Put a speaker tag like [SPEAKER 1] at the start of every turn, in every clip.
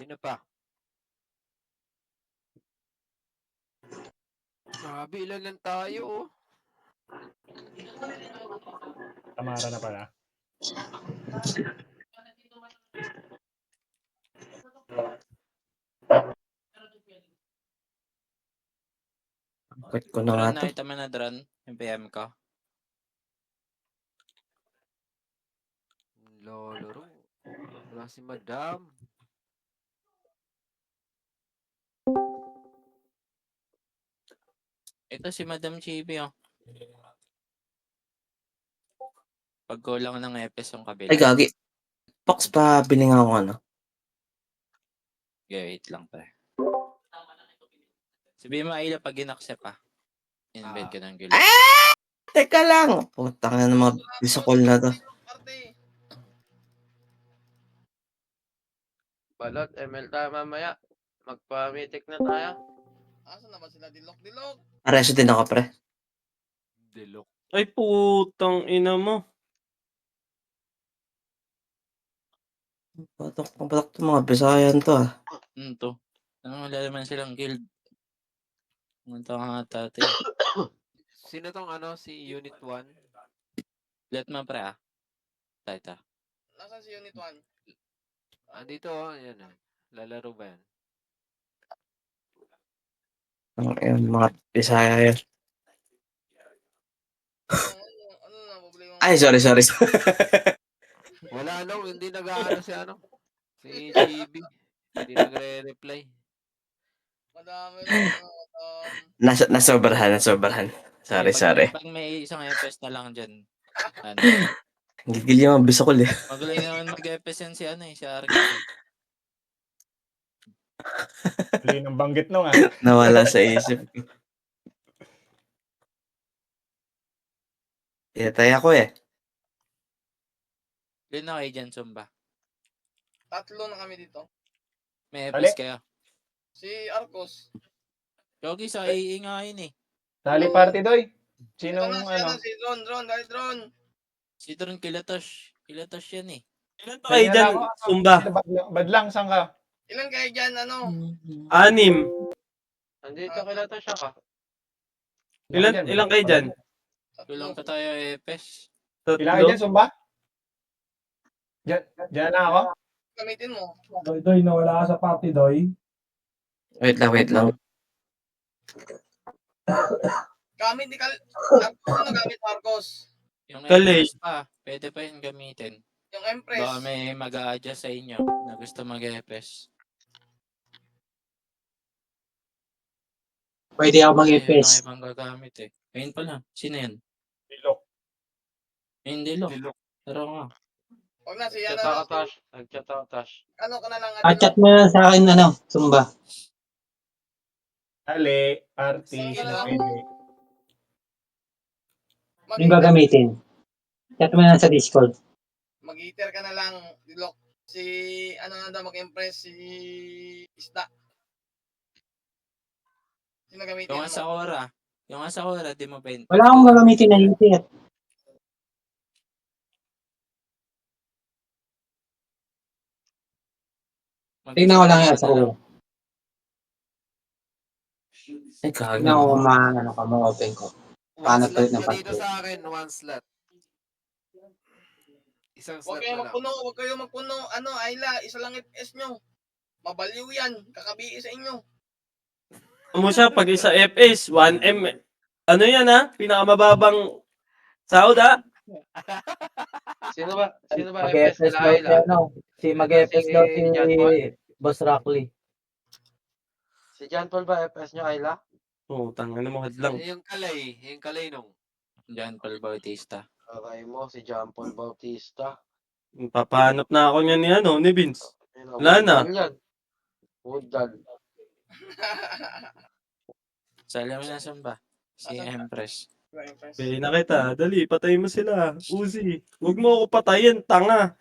[SPEAKER 1] Sino pa? Grabe, ilan lang tayo, oh.
[SPEAKER 2] Tamara na pala.
[SPEAKER 3] Quit ko na nga
[SPEAKER 4] Dron,
[SPEAKER 3] to.
[SPEAKER 4] nakita mo na Dron, yung PM ko.
[SPEAKER 1] Lolo, wala si Madam.
[SPEAKER 4] Ito si Madam Chibi, oh. Pagkulang ng EPS yung kabila.
[SPEAKER 3] Ay, gagi. Pox pa, biling ako ano.
[SPEAKER 4] Okay, wait lang pa. Sabihin mo, Ayla, pag in-accept pa. Invite ka ng gulo.
[SPEAKER 3] Teka lang. Putang na ng mga bisakol na to.
[SPEAKER 5] Balot, ML tayo mamaya. Magpa-mythic na tayo.
[SPEAKER 6] Asa naman sila dilok-dilok?
[SPEAKER 3] Areso din ako, pre.
[SPEAKER 1] Dilok.
[SPEAKER 7] Ay, putang ina mo.
[SPEAKER 3] Patok to mga Bisayan to ah.
[SPEAKER 4] To. Ano, wala naman silang guild. Munta ka nga tatay.
[SPEAKER 1] Sino tong ano, si Unit 1?
[SPEAKER 4] Let mo, pre, ah. Tayo.
[SPEAKER 6] Nasaan si Unit 1?
[SPEAKER 1] Andito, oh, yan ah. Lalaro ba yan?
[SPEAKER 3] Mga Bisaya yan.
[SPEAKER 6] Ano na, problema mo?
[SPEAKER 3] Ay, sorry.
[SPEAKER 1] Wala nung, hindi nag-aano si ano. Si Chibi. Hindi nagre-reply.
[SPEAKER 6] Madami lang.
[SPEAKER 3] Nasobrahan. Sorry.
[SPEAKER 4] Pag may isang EPS na lang dyan. Ano?
[SPEAKER 3] Gigil yung mga bisakol eh.
[SPEAKER 4] Magaling naman mag-EPS yan si ano eh, si Argis.
[SPEAKER 2] Huli ng banggit nung ah.
[SPEAKER 3] Nawala sa isip. Itay ako eh.
[SPEAKER 4] Ilan na kayo dyan, Sumba?
[SPEAKER 6] 3 na kami dito.
[SPEAKER 4] May
[SPEAKER 2] Ali?
[SPEAKER 4] EPS kayo.
[SPEAKER 6] Si Arcos.
[SPEAKER 4] Yogi, sa iingayin eh.
[SPEAKER 2] Sali party doy. Sinong
[SPEAKER 6] Ito na si,
[SPEAKER 2] ano?
[SPEAKER 6] si Dron, dahil Dron.
[SPEAKER 4] Si Dron Kilatosh. Kilatosh yan eh.
[SPEAKER 7] Ilan pa kayo dyan, Sumba?
[SPEAKER 2] Badlang, saan ka?
[SPEAKER 6] Ilan kayo dyan, ano?
[SPEAKER 7] 6.
[SPEAKER 5] Andito kila to siya ka.
[SPEAKER 7] Ilan kayo dyan?
[SPEAKER 4] Kulang pa tayo EPS.
[SPEAKER 2] Ilan kayo dyan, Sumba? Diyan na ako.
[SPEAKER 6] Gamitin mo.
[SPEAKER 8] Doy, nawala ka sa party, Doy.
[SPEAKER 3] Wait lang.
[SPEAKER 6] Gamit ni ano gamit Marcos?
[SPEAKER 4] Yung
[SPEAKER 7] Kalay.
[SPEAKER 4] EPS pa, pwede pa yun gamitin.
[SPEAKER 6] Yung Empress.
[SPEAKER 4] Baka may mag-a-adjust sa inyo na gusto mag-EPS.
[SPEAKER 9] Pwede ako
[SPEAKER 4] Ayun ang
[SPEAKER 9] mag-EPS.
[SPEAKER 4] ibang gagamit eh. Ayun pala. Sino yan?
[SPEAKER 2] Dilok.
[SPEAKER 4] Hindi lo. Pero nga.
[SPEAKER 6] Huwag na, si
[SPEAKER 5] Nagchat
[SPEAKER 6] ano,
[SPEAKER 5] ako, Tash. Nagchat ako, Tash.
[SPEAKER 6] ano ka na lang,
[SPEAKER 9] Chat mo na sa akin, Sumba.
[SPEAKER 2] Ali, party,
[SPEAKER 6] Sige
[SPEAKER 2] sino
[SPEAKER 6] lang.
[SPEAKER 2] pwede?
[SPEAKER 9] Yung gagamitin. Chat mo na sa Discord.
[SPEAKER 6] Mag-eater ka na lang, dilok. Si, ano na daw mag-impress, si Isda. Sino gamitin
[SPEAKER 4] Yung
[SPEAKER 6] mo?
[SPEAKER 4] Asakura. Yung Asakura, di mo pa yun.
[SPEAKER 9] Wala akong gagamitin na heater. Tingnan ko lang yan sa ulo.
[SPEAKER 3] Ay, kagagi.
[SPEAKER 9] Tingnan ko kung ma-open ko. Paano
[SPEAKER 1] One
[SPEAKER 9] to
[SPEAKER 1] slot
[SPEAKER 9] ng
[SPEAKER 1] pa dito
[SPEAKER 9] party?
[SPEAKER 1] sa akin, 1 slot. Isang
[SPEAKER 6] Huwag
[SPEAKER 1] slot
[SPEAKER 6] kayo
[SPEAKER 1] na lang.
[SPEAKER 6] magpuno, huwag kayo magpuno. Ano, Ayla, isa lang FPS nyo. Mabaliw yan, kakabii sa inyo.
[SPEAKER 7] Mo siya, pag isa FS, 1M. Ano yan ha? Pinakamababang sahod ha?
[SPEAKER 5] Sino ba FS
[SPEAKER 8] Mag-EPS
[SPEAKER 5] nila
[SPEAKER 8] daw si,
[SPEAKER 5] Ayla?
[SPEAKER 8] si mag-EPS daw si
[SPEAKER 5] John Paul?
[SPEAKER 8] Boss Rockley.
[SPEAKER 5] Si John Paul ba FS nyo, Ayla?
[SPEAKER 7] Tanga na mo, hadlang.
[SPEAKER 1] Yung kalay nung.
[SPEAKER 4] John Paul Bautista.
[SPEAKER 5] Aray mo, si John Paul Bautista.
[SPEAKER 7] Papahanap na ako niyan ni Vince.
[SPEAKER 5] Ayun,
[SPEAKER 7] Wala na.
[SPEAKER 5] Woodal yan. Woodal.
[SPEAKER 4] Sali mo na Sumba. Si Empress.
[SPEAKER 7] Pwede na kita. Dali, patay mo sila. Uzi. Huwag mo ako patayin, tanga.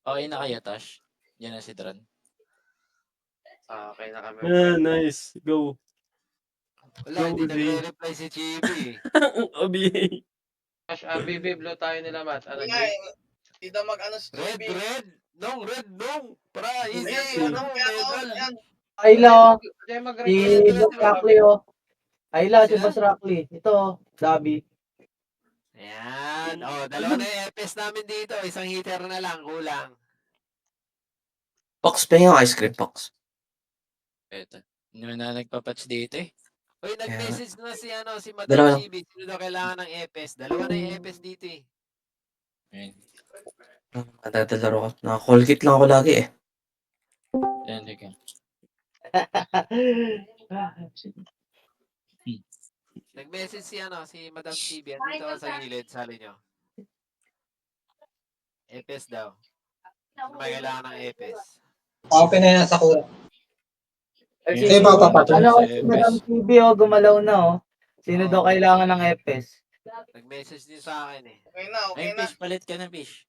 [SPEAKER 4] Okay na kayo, Tosh. Yan na si Dron.
[SPEAKER 5] Okay na kami.
[SPEAKER 7] Yeah, nice. Go.
[SPEAKER 1] Wala, hindi
[SPEAKER 7] Go,
[SPEAKER 1] nagre-reply si Chibi.
[SPEAKER 7] OBA.
[SPEAKER 5] Tash, BB blue tayo nila, Matt. Ano,
[SPEAKER 6] Hindi nga, hindi daw mag-ano si
[SPEAKER 1] Red,
[SPEAKER 6] Chibi.
[SPEAKER 1] red. Nung, red, nung. Para easy,
[SPEAKER 6] Ayun,
[SPEAKER 1] ano, medal.
[SPEAKER 6] yan.
[SPEAKER 8] Ayla,
[SPEAKER 5] Kaya
[SPEAKER 8] si
[SPEAKER 5] mag-represent na
[SPEAKER 8] Boss
[SPEAKER 5] sila.
[SPEAKER 8] Rockley, oh. Ayla, si
[SPEAKER 1] Sila?
[SPEAKER 8] Boss Rockley. Ito, Dabi.
[SPEAKER 1] Ayan. O, dalawa na yung FS namin dito. Isang heater na lang, kulang.
[SPEAKER 3] Pox, pengen yung ice cream, Pox.
[SPEAKER 4] Eto. Hindi mo na nagpapatch dito eh.
[SPEAKER 1] Uy, nag-message na si, ano, si Madam
[SPEAKER 3] Dalawa lang.
[SPEAKER 1] Chibi. Sino daw kailangan ng FS? Dalawa na yung FS dito eh.
[SPEAKER 4] Ayun.
[SPEAKER 3] Natatalaro ko. Naka-Colgate lang ako lagi eh.
[SPEAKER 4] Ayan, teka.
[SPEAKER 1] Nag-message si, ano, si Madam Chibi. Andito ako sa gilid, sali nyo. FS daw. Sino ba kailangan ng FS?
[SPEAKER 9] Open na yan sa kuha.
[SPEAKER 8] Eh,
[SPEAKER 4] Ayun,
[SPEAKER 9] Sino ba papatay?
[SPEAKER 8] Ano,
[SPEAKER 4] sa
[SPEAKER 8] si
[SPEAKER 4] FS.
[SPEAKER 8] Madam TV, oh, gumalaw na, oh. Sino daw kailangan ng EPS?
[SPEAKER 1] Nag-message din sa akin eh.
[SPEAKER 6] Okay na, okay
[SPEAKER 4] Ay,
[SPEAKER 6] na.
[SPEAKER 4] fish, palit ka na, fish.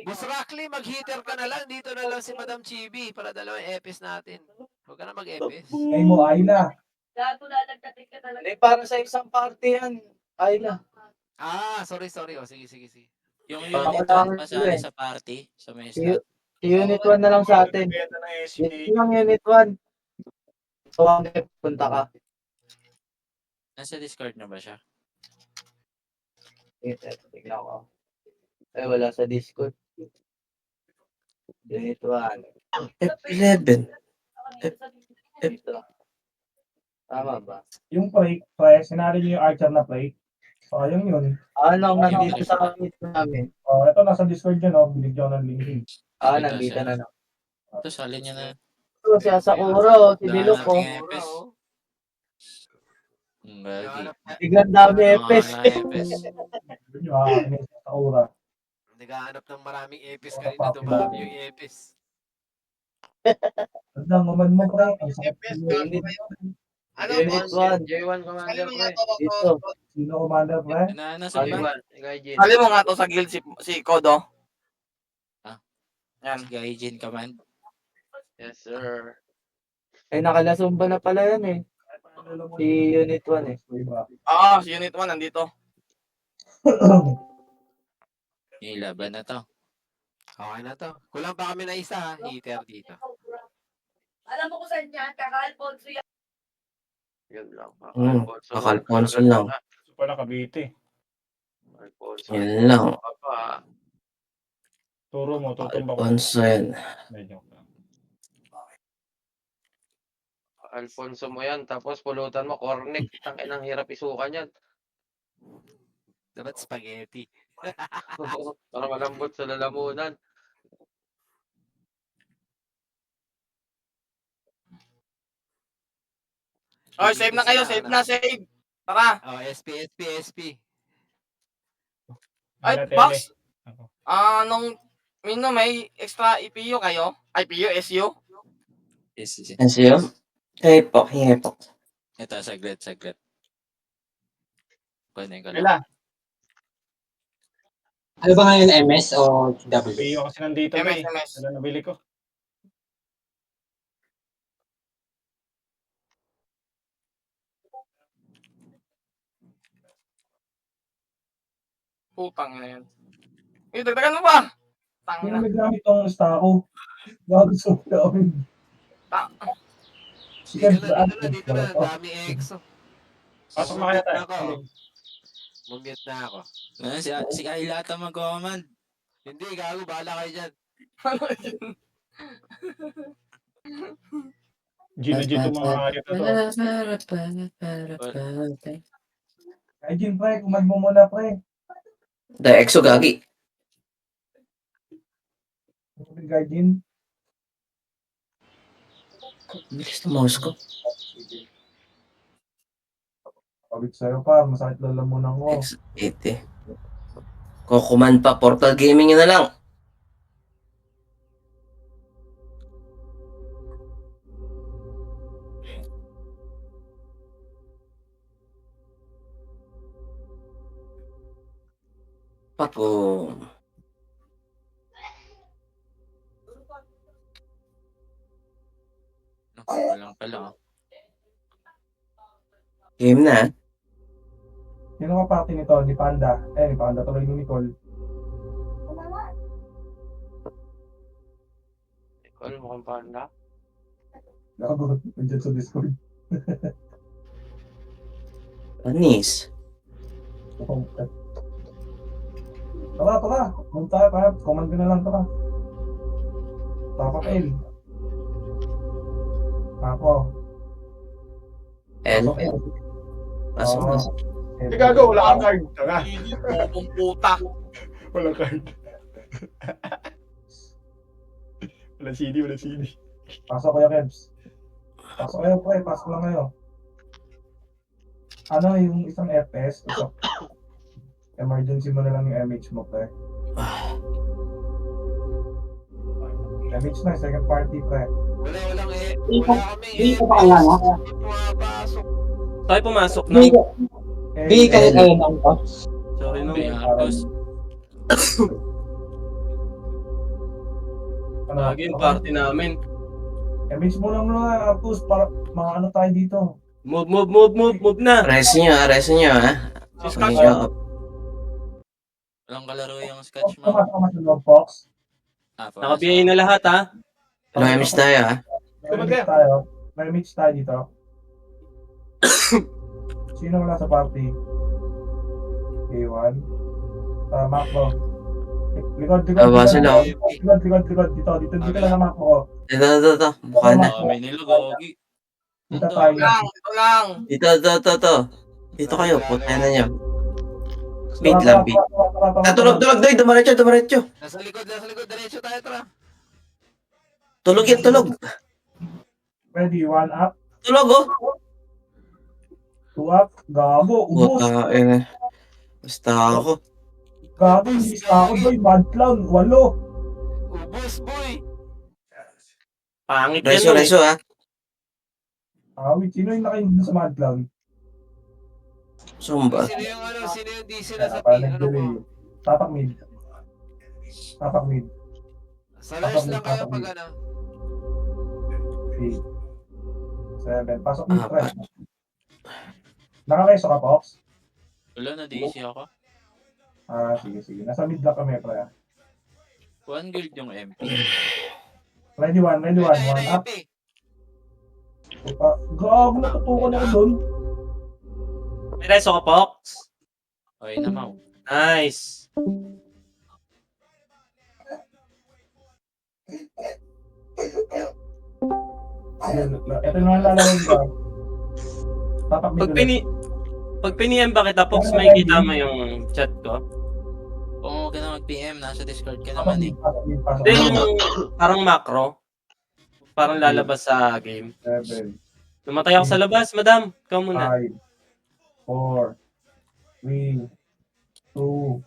[SPEAKER 1] Boss Rockley, mag-heater ka na lang. Dito na lang si Madam Chibi para dalawang FS natin. Huwag ka na mag-FS.
[SPEAKER 8] Ay mo, Ayla. Hindi, para sa isang party yan. Ayla.
[SPEAKER 1] Ah, sorry. O, sige.
[SPEAKER 4] Yung
[SPEAKER 8] Baka
[SPEAKER 4] unit
[SPEAKER 8] kailangan
[SPEAKER 4] 1 pasali
[SPEAKER 8] eh.
[SPEAKER 4] sa party, sa may
[SPEAKER 8] Si,
[SPEAKER 4] slot.
[SPEAKER 8] si Unit 1 na lang sa atin.
[SPEAKER 2] Benta na SK.
[SPEAKER 8] Yung Unit 1. So, punta ka.
[SPEAKER 4] Nasa Discord na ba siya?
[SPEAKER 8] Tignan ko. Ay, wala sa Discord. Unit 1.
[SPEAKER 3] F11.
[SPEAKER 8] Ito. Tama ba?
[SPEAKER 2] Yung plate, sinari niyo yung Archer na plate. Sayang yun.
[SPEAKER 8] Ano,
[SPEAKER 4] Yung
[SPEAKER 8] nandito
[SPEAKER 4] Discord.
[SPEAKER 8] sa unit namin.
[SPEAKER 2] Oh, ito nasa Discord yun, oh. Binigyan ko ng link.
[SPEAKER 8] Nandito na.
[SPEAKER 4] Ito, salin niya na.
[SPEAKER 8] Ito, si Asakuro, si Dilok, oh.
[SPEAKER 4] Nating FS. Bagay.
[SPEAKER 1] Naghahanap
[SPEAKER 8] Biglang dami EPS.
[SPEAKER 4] Mga FS.
[SPEAKER 2] Yun yung akin sa aura.
[SPEAKER 1] naghahanap ng maraming FS kanina. Dumami yung FS.
[SPEAKER 2] Tandang uman mo, pre. Ang sakit
[SPEAKER 6] FPS,
[SPEAKER 2] yun.
[SPEAKER 6] gago kayo. Ano,
[SPEAKER 8] Unit
[SPEAKER 6] boss?
[SPEAKER 8] 1.
[SPEAKER 5] J1 Commander,
[SPEAKER 6] Alin mo
[SPEAKER 5] pre.
[SPEAKER 6] nga to,
[SPEAKER 8] Dito.
[SPEAKER 2] Sino commander, pre?
[SPEAKER 4] Nasa ba?
[SPEAKER 5] J1, ikaw, Jin.
[SPEAKER 10] Sali mo nga to sa guild si Kodo.
[SPEAKER 4] Ah.
[SPEAKER 10] Yan.
[SPEAKER 4] Gaijin Command.
[SPEAKER 5] Yes, sir.
[SPEAKER 8] Ay, nakalasumba na pala yan eh. Si Unit 1 eh.
[SPEAKER 10] Oo, si Unit 1 nandito.
[SPEAKER 4] Yung laban na to.
[SPEAKER 1] Okay na to. Kulang pa kami na isa ha. Heater dito.
[SPEAKER 11] Alam mo kung saan yan, kaka-Alfonso yan.
[SPEAKER 5] Yun lang.
[SPEAKER 3] Kaka-Alfonso lang.
[SPEAKER 2] Super na Cavite.
[SPEAKER 5] Alfonso.
[SPEAKER 3] Yun lang.
[SPEAKER 5] Papa.
[SPEAKER 2] Turo mo, tutumba ko.
[SPEAKER 3] Alfonso yan.
[SPEAKER 2] Medyo.
[SPEAKER 5] Alfonso mo yan. Tapos pulutan mo, cornic. Tangin ang hirap isukan yan.
[SPEAKER 1] Dapat spaghetti.
[SPEAKER 5] Para malambot sa lalamunan.
[SPEAKER 10] Oh, save na kayo, save na, save. Tara.
[SPEAKER 1] Oh, SP.
[SPEAKER 10] Ay,
[SPEAKER 2] Tele.
[SPEAKER 10] box.
[SPEAKER 2] Ako.
[SPEAKER 10] Mino, may extra EPU kayo? IPU, SU?
[SPEAKER 4] Yes.
[SPEAKER 3] Yan siya. Hey, Pox. Hingi, Pox.
[SPEAKER 4] Ito, saglit. Kunin ko lang.
[SPEAKER 2] Kailan?
[SPEAKER 9] Ano ba ngayon, MS o W?
[SPEAKER 2] Piyo kasi nandito na eh.
[SPEAKER 10] MS.
[SPEAKER 2] Kailan nabili ko?
[SPEAKER 10] Putang na yan. Eh, dagdagan mo ba? Tang
[SPEAKER 2] Hindi
[SPEAKER 10] na.
[SPEAKER 2] na nagamit tong stako. Gago sa gawin.
[SPEAKER 1] Dito na. Dami EXO.
[SPEAKER 2] Pasok na kaya tayo.
[SPEAKER 1] Mumute na ako.
[SPEAKER 4] Si Ayla ata mag-command.
[SPEAKER 1] Hindi, gago. Bahala kayo dyan.
[SPEAKER 2] Gino mga ayot na to. Ay, Jim, pre, kumag mo muna, pre.
[SPEAKER 3] Da exo gagi.
[SPEAKER 2] Guardian.
[SPEAKER 3] Bilis na mouse ko.
[SPEAKER 2] Pabit sa'yo pa, masakit lalamunan ko.
[SPEAKER 3] X80. Kukuman pa. Portal Gaming yun na lang. Papo.
[SPEAKER 4] Walang pala.
[SPEAKER 3] Game na.
[SPEAKER 2] Sino ka party nito? Ni Panda. Ni Panda tuloy ni Nicole.
[SPEAKER 5] mukhang panda.
[SPEAKER 2] Nakagulat nandiyan sa Discord.
[SPEAKER 3] Anis.
[SPEAKER 2] Tara. Punta tayo. Command ka na lang, tara. Tapak L. Ako.
[SPEAKER 3] L.
[SPEAKER 2] Tapak L.
[SPEAKER 3] Pasok na.
[SPEAKER 6] Gago, wala kang card. Tara.
[SPEAKER 10] Bobong puta.
[SPEAKER 6] Wala card. Wala CD.
[SPEAKER 2] Pasok kayo, Kebs. Pasok kayo, pre. Pasok lang kayo. Ano yung isang FPS? Emergency mo na lang yung MH mo, pre. MH na, second party, pre.
[SPEAKER 1] Walang
[SPEAKER 9] Hindi ko-
[SPEAKER 1] wala kami
[SPEAKER 9] hindi ko pa kaya, no?
[SPEAKER 1] Pumapasok.
[SPEAKER 7] Tayo pumasok na.
[SPEAKER 9] Bigay kayo kayo ng to.
[SPEAKER 7] Sorry no.
[SPEAKER 4] Tapos,
[SPEAKER 7] Lagi yung party namin.
[SPEAKER 2] MH mo lang muna, Arcus, para mga ano tayo dito.
[SPEAKER 7] Move na.
[SPEAKER 3] Rest nyo, ha.
[SPEAKER 7] Si
[SPEAKER 3] Okay,
[SPEAKER 7] Scotch.
[SPEAKER 3] job.
[SPEAKER 4] walang kalaro yung sketch mo.
[SPEAKER 2] Pumasok ka sa loob, Fox.
[SPEAKER 7] Naka-BA na lahat ha.
[SPEAKER 3] Walang miss tayo, ha.
[SPEAKER 2] May MH tayo dito. Sino wala sa party? K1. Macro. Likod.
[SPEAKER 3] Aba sila, oh.
[SPEAKER 2] Likod. Dito ka lang na Macro.
[SPEAKER 3] Ito. Mukha na.
[SPEAKER 4] May nilugogi.
[SPEAKER 2] Dito tayo.
[SPEAKER 10] Ito lang.
[SPEAKER 3] Dito. Dito kayo, puta na nyo. Speed lang, beat. Tulog, doy. Dumaretso.
[SPEAKER 1] Nasa likod, diretso tayo, tara.
[SPEAKER 3] Tulog.
[SPEAKER 2] Ready, 1 up,
[SPEAKER 3] Tulog, oh.
[SPEAKER 2] 2 up. Gago, ubos.
[SPEAKER 3] Puta, basta ako.
[SPEAKER 2] Gago, hindi ako doy. Bad clown, 8.
[SPEAKER 1] Ubus, boy.
[SPEAKER 7] Pangit yan.
[SPEAKER 3] Reso, ha.
[SPEAKER 2] Wait, sino yung nakainin sa Mad Clown?
[SPEAKER 3] Sumba.
[SPEAKER 1] Sino yung DC na sa
[SPEAKER 2] Parang
[SPEAKER 1] ano mo?
[SPEAKER 2] Tapak mid.
[SPEAKER 1] Sa last lang kayo pag ano.
[SPEAKER 2] 3, 7. Pasok mid, pre.
[SPEAKER 3] Apat.
[SPEAKER 2] Nakareso ka, Fox?
[SPEAKER 4] Wala na, DC ako.
[SPEAKER 2] Sige. Nasa mid lang kami, pre.
[SPEAKER 4] One guild yung MP.
[SPEAKER 2] Ready, 1 up. Gago, natutukan ako doon.
[SPEAKER 7] May reso ka, Pox.
[SPEAKER 4] Okay na, Mau.
[SPEAKER 7] Nice.
[SPEAKER 2] Ito na lang lalawin ko. Tapak mid ulit.
[SPEAKER 7] Pag piniem ba kita, Pox, may kita mo yung chat ko.
[SPEAKER 4] Kung huwag ka na mag-PM, nasa Discord ka naman eh.
[SPEAKER 2] Pasok
[SPEAKER 7] Hindi,
[SPEAKER 2] mid.
[SPEAKER 7] yung parang macro. Parang lalabas sa game.
[SPEAKER 2] 7,
[SPEAKER 7] Lumatay ako sa labas, madam. Ikaw muna.
[SPEAKER 2] 5, 4, 3, 2,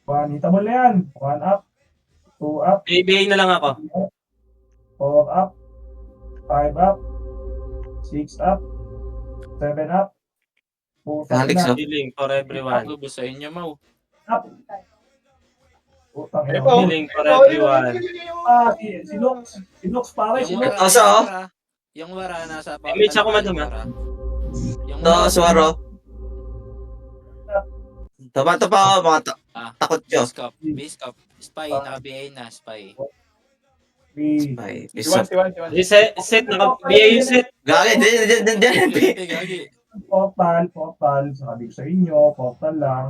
[SPEAKER 2] 1. Hitabol na yan. 1 up, 2 up,
[SPEAKER 7] BA na lang ako.
[SPEAKER 2] 4 up, 5 up, 6 up, 7 up,
[SPEAKER 3] Alex, oh.
[SPEAKER 7] Healing for everyone.
[SPEAKER 4] Lubos sa inyo, Mau.
[SPEAKER 2] up. Putang ina.
[SPEAKER 7] Healing for everyone.
[SPEAKER 2] Si Nox pare, si
[SPEAKER 4] Yung
[SPEAKER 2] Nox.
[SPEAKER 3] Asa, oh.
[SPEAKER 4] Yung wara nasa
[SPEAKER 7] Image ako, madam,
[SPEAKER 4] yung wara. Yung
[SPEAKER 3] Ito, Suwaro. Tama ako, mga takot nyo.
[SPEAKER 4] Base cup. Spy, naka-BA na, spy.
[SPEAKER 2] 3,
[SPEAKER 3] Ay, isa.
[SPEAKER 7] Set, naka-BA yung set.
[SPEAKER 3] Gagi, dyan.
[SPEAKER 4] Gagi.
[SPEAKER 2] portal. Sabi ko sa inyo, portal lang.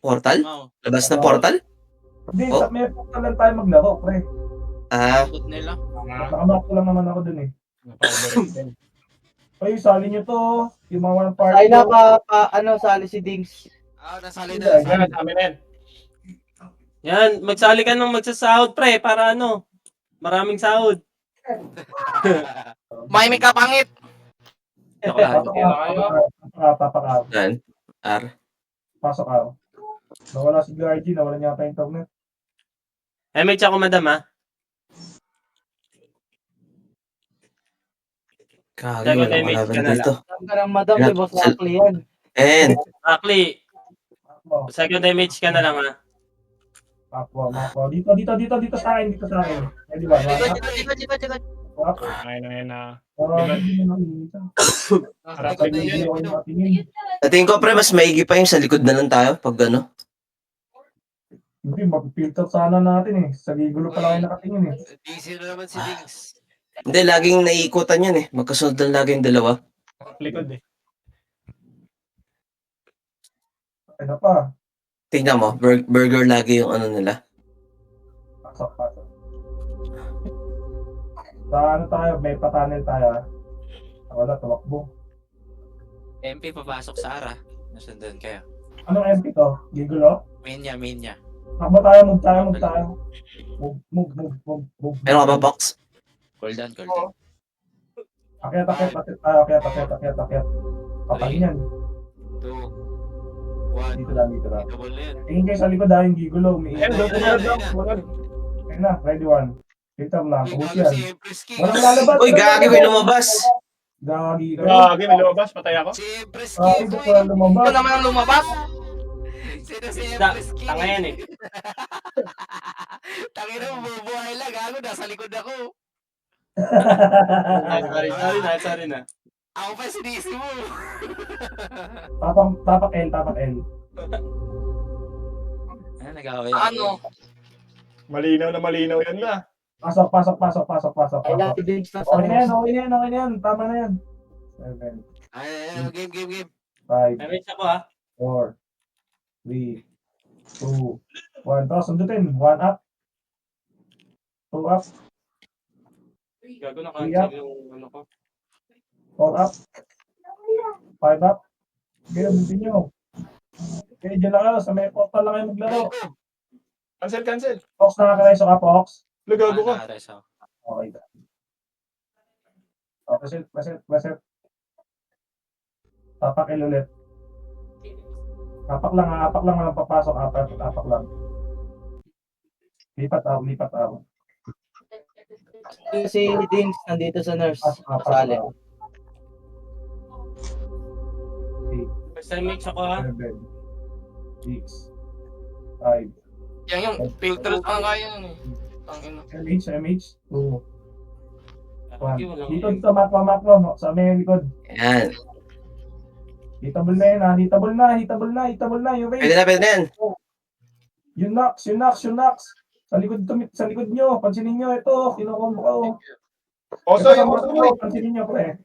[SPEAKER 3] Portal?
[SPEAKER 4] Mau.
[SPEAKER 3] Labas na portal?
[SPEAKER 2] Hindi,
[SPEAKER 3] Oh.
[SPEAKER 2] may portal lang tayo maglaro, pre.
[SPEAKER 4] Takot nila.
[SPEAKER 2] Nakamark lang naman ako dun eh. Ay, sali nyo to. Yung mga walang party.
[SPEAKER 8] Ay na sali si Dings.
[SPEAKER 1] Nasali na.
[SPEAKER 7] Yan, magsali ka nung magsasahod, pre, para ano, maraming sahod.
[SPEAKER 10] May kapangit.
[SPEAKER 7] Joke lang.
[SPEAKER 2] Tapak out.
[SPEAKER 3] Yan. R.
[SPEAKER 2] Pasok out. Nawala si Gargy, nawala niya pa yung internet.
[SPEAKER 7] MH ako, madam, ha?
[SPEAKER 3] Gagi,
[SPEAKER 7] Second
[SPEAKER 3] wala
[SPEAKER 7] image ka
[SPEAKER 3] laban
[SPEAKER 7] na
[SPEAKER 3] dito.
[SPEAKER 8] Alam ka ng madam, di boss Akli yan.
[SPEAKER 3] And,
[SPEAKER 7] Actually,
[SPEAKER 2] Makbo.
[SPEAKER 7] second image ka na lang, ha?
[SPEAKER 2] Makbo. Dito sa akin. Ready ba?
[SPEAKER 10] Dito.
[SPEAKER 1] Nasa likod na yun.
[SPEAKER 3] sa tingin ko, pre, mas maigi pa yung sa likod na lang tayo pag ano.
[SPEAKER 2] Hindi, mag-filter sana natin eh. Sa Gigulo pala kayo nakatingin eh.
[SPEAKER 1] DC na naman si Dings.
[SPEAKER 3] Hindi, laging naiikutan yun eh. Magkasunod na lagi yung dalawa.
[SPEAKER 7] Likod eh.
[SPEAKER 2] Ano pa?
[SPEAKER 3] Tingnan mo, burger lagi yung ano nila.
[SPEAKER 2] Pasok. Sa ano tayo, may pa-tunnel tayo ah. Wala, tumakbo.
[SPEAKER 4] MP papasok sa ara. Nasundan kayo.
[SPEAKER 2] Anong MP to? Gigulo?
[SPEAKER 4] Main niya.
[SPEAKER 2] Takbo tayo, move tayo. Move.
[SPEAKER 3] Meron ka ba, Box?
[SPEAKER 4] Cool down.
[SPEAKER 2] Akyat tayo. Papahin yan.
[SPEAKER 1] 2, 1.
[SPEAKER 2] Dito lang.
[SPEAKER 1] Double na yan.
[SPEAKER 2] Tingin kayo sa likod dahil yung Gigulo.
[SPEAKER 7] Ayun, doon lang.
[SPEAKER 2] Ayun na, ready one. Filter lang,
[SPEAKER 1] King,
[SPEAKER 2] ubus
[SPEAKER 1] ano
[SPEAKER 2] yan.
[SPEAKER 1] si Empress King?
[SPEAKER 2] Walang lalabas.
[SPEAKER 3] Uy, gagi, may lumabas.
[SPEAKER 2] Gagi kayo.
[SPEAKER 7] Gagi, may lumabas. Patay ako.
[SPEAKER 1] Si Empress
[SPEAKER 2] Ah,
[SPEAKER 1] King.
[SPEAKER 2] ito
[SPEAKER 1] boy.
[SPEAKER 2] pala lumabas.
[SPEAKER 10] Ito naman ang lumabas.
[SPEAKER 1] Sino si
[SPEAKER 7] Ta-
[SPEAKER 1] Empress King?
[SPEAKER 7] Tanga yan eh.
[SPEAKER 1] Tangina mo, bubuhay lang. Gago, nasa likod ako.
[SPEAKER 7] Sorry na.
[SPEAKER 1] Ako pa sinisi mo.
[SPEAKER 2] Tapak L.
[SPEAKER 4] Ano nag-away?
[SPEAKER 10] Ano?
[SPEAKER 7] Malinaw na malinaw yan na.
[SPEAKER 2] Pasok.
[SPEAKER 8] Ay, lati Diggs na
[SPEAKER 2] Okay na yan. Tama na yan. 7,
[SPEAKER 1] Ay, game.
[SPEAKER 2] 5,
[SPEAKER 7] May miss ako ha.
[SPEAKER 2] 4, 3, 2, 1. Tapos sundutin. 1 up. 2 up.
[SPEAKER 7] Gago na cancel yung ano ko.
[SPEAKER 2] 4 up. 5 up. Okay, butin nyo. Okay, dyan lang kayo. Sa may portal lang kayo maglaro.
[SPEAKER 7] Cancel.
[SPEAKER 2] Fox, nakakareso ka, Fox?
[SPEAKER 7] Lugago ko.
[SPEAKER 2] Okay. Okay, pasit. Tapak L ulit. Apak lang, walang papasok. Apak lang. Lipat out.
[SPEAKER 8] Si Diggs nandito sa nurse.
[SPEAKER 2] Pasok.
[SPEAKER 8] Sali.
[SPEAKER 7] Basta mix ako ha.
[SPEAKER 2] 7, 6, 5,
[SPEAKER 10] Yan yung filter ang kaya yun eh. Tangina.
[SPEAKER 2] MH, 2,
[SPEAKER 7] Gagi,
[SPEAKER 2] 1.
[SPEAKER 7] walang
[SPEAKER 2] Dito sa makro, sa may likod.
[SPEAKER 3] Yan.
[SPEAKER 2] Hitable na yun ha. Hitable na. Yung
[SPEAKER 3] Pwede
[SPEAKER 2] range.
[SPEAKER 3] na yan.
[SPEAKER 2] Yung knocks. Sa likod nyo. Pansinin nyo ito. Kinukombo ko.
[SPEAKER 7] Oso yung
[SPEAKER 2] Pansinin nyo, pre.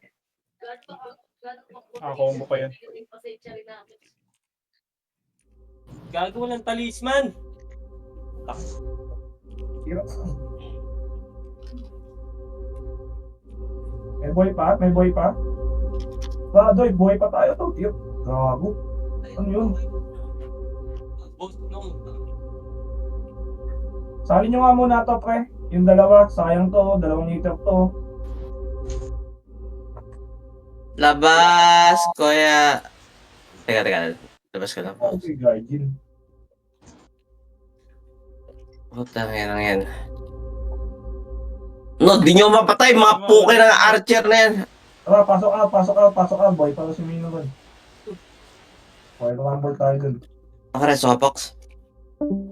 [SPEAKER 7] combo pa yan. Gago, walang talisman.
[SPEAKER 2] May boy pa. Doy, buhay pa tayo to. Tiyok. Gago. Ano yun? Sali nyo nga muna to, pre. Yung dalawa, sayang to. 2 meter to.
[SPEAKER 3] Labas, kuya. Teka. Labas ko lang.
[SPEAKER 2] Okay, guardian.
[SPEAKER 3] Puta, yan. No, di nyo mapatay. Mga puke ng archer na yan.
[SPEAKER 2] Tara, pasok out. Boy, para si Mino dun. Okay, lumambol tayo dun.
[SPEAKER 3] Nakareso ka, Pox.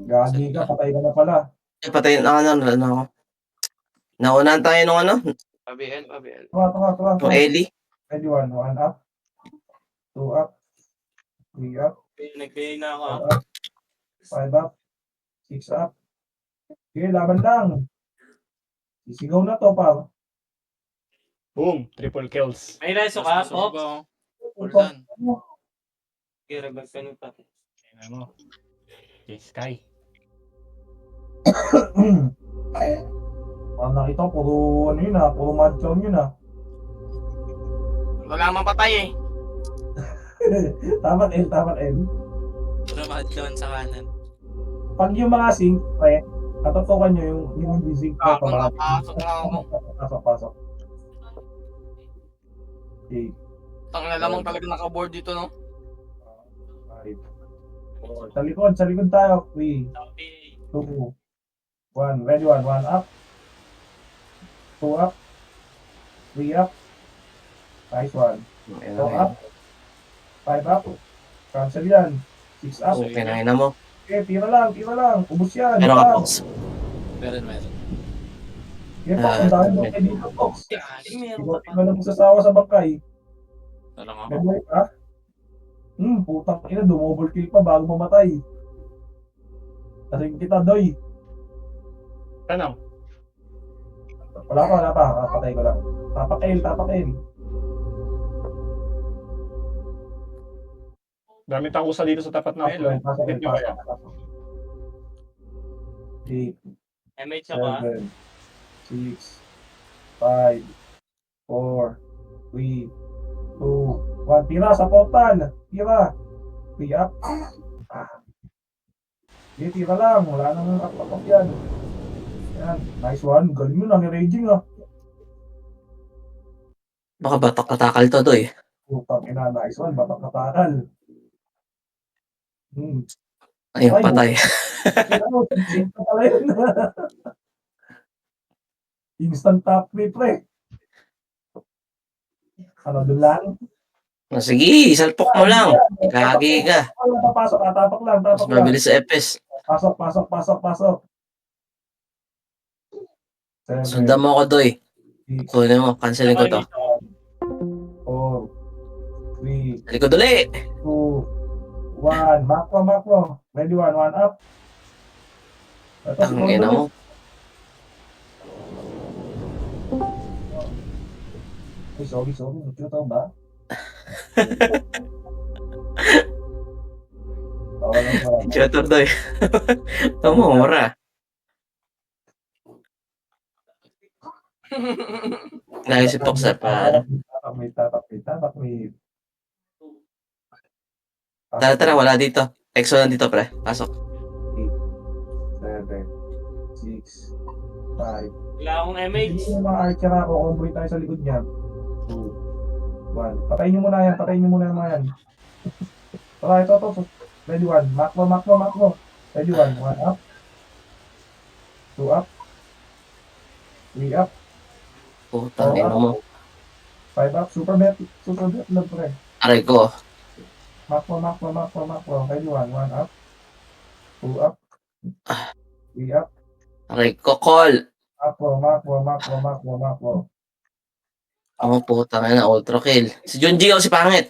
[SPEAKER 2] Gagi ka, patay ka na pala.
[SPEAKER 3] Patayin na ako. Naunahan tayo nung ano?
[SPEAKER 5] Pabiel.
[SPEAKER 2] Tara.
[SPEAKER 3] Nung Ellie.
[SPEAKER 2] Ready, 1 up. 2 up. 3 up.
[SPEAKER 7] Nagbigay na ako ha.
[SPEAKER 2] 4 up. 5 up. 6 up. Okay, laban lang. Sisigaw na to, pal.
[SPEAKER 7] Boom, triple kills. May reso ka, Pops?
[SPEAKER 10] Cool down.
[SPEAKER 7] Kira ba ka nito? Tingnan mo. Sky.
[SPEAKER 2] Nakita ko, puro madclown yun ah.
[SPEAKER 10] Wala mang patay eh.
[SPEAKER 2] Tapat L.
[SPEAKER 4] Pero madlon sa kanan.
[SPEAKER 2] Pag yung mga sync, pre, katotokan nyo yung sync ko.
[SPEAKER 10] Ako napasok na ako.
[SPEAKER 2] Pasok. Okay.
[SPEAKER 10] Tangina lamang talaga naka-board dito no.
[SPEAKER 2] 5, 4. Sa likod tayo. 3, 2, 1. Ready, 1 up. 2 up. 3 up. Nice one. 4 up. 5 up. Cancel yan. 6 up.
[SPEAKER 3] Okay, nangina mo.
[SPEAKER 2] Okay, tira lang. Ubus yan.
[SPEAKER 3] Meron ka, Pox.
[SPEAKER 4] Meron.
[SPEAKER 2] Okay, Fox, ang dami mo kayo dito, Fox.
[SPEAKER 7] Meron
[SPEAKER 2] Ikaw na magsasawa sa bangkay.
[SPEAKER 4] Ano nga?
[SPEAKER 2] May buhay ka? Putang ina, dumobble kill pa bago mamatay. Taring kita, Doy.
[SPEAKER 7] Ano?
[SPEAKER 2] Wala pa. Patay ko lang. Tapak L.
[SPEAKER 7] Gamit ang usa dito sa tapat ng L.
[SPEAKER 2] Pasok L.
[SPEAKER 7] Hit nyo kaya?
[SPEAKER 2] 8,
[SPEAKER 4] MH ako ah.
[SPEAKER 2] 7, 6, 5, 4, 3, 2, 1. Tira sa portal. Tira. Free up. Sige, tira lang. Wala nang nakapapap yan. Yan. Nice one. Galing yun. Ang raging ah.
[SPEAKER 3] Baka batak-katakal to, Doy.
[SPEAKER 2] Putang ina. Nice one. Batak na takal.
[SPEAKER 3] Ayun,
[SPEAKER 2] Ay,
[SPEAKER 3] patay.
[SPEAKER 2] Ano? Instant pala yun. Instant top 3, pre. Ano, doon lang?
[SPEAKER 3] Sige, salpok mo lang. Gagi ka.
[SPEAKER 2] Papasok, tapak lang.
[SPEAKER 3] Mas mabilis sa FS.
[SPEAKER 2] Pasok. 7,
[SPEAKER 3] Sundan mo ako, Doy. Kunin mo, cancelin ko to.
[SPEAKER 2] 4, 3,
[SPEAKER 3] Likod ulit.
[SPEAKER 2] 2, 1. Makro. Ready, 1 up. Ito,
[SPEAKER 3] Ang ina mo.
[SPEAKER 2] Sorry. Ito tao ba?
[SPEAKER 3] Chatter, Doy. Tumura. Lagi si Pok sa para.
[SPEAKER 2] Tapak may.
[SPEAKER 3] Tara, wala dito. Exo lang dito, pre. Pasok.
[SPEAKER 2] 7, 6, 5.
[SPEAKER 4] Wala akong MH.
[SPEAKER 2] Hindi yung mga archer ako, convoy tayo sa likod niyan. 2, 1. Patayin nyo muna yung mga yan. Tara, ito. Ready, 1. Makro. Ready, 1 up. 2 up. 3 up.
[SPEAKER 3] Putang ina mo.
[SPEAKER 2] 5 up. Super bet lang, pre.
[SPEAKER 3] Aray ko.
[SPEAKER 2] Makro. Ready, 1 up. 2 up. 3 up.
[SPEAKER 3] Aray ko, call.
[SPEAKER 2] Makro.
[SPEAKER 3] Ako, putang ina, ultra kill. Si Junji o si Pangit.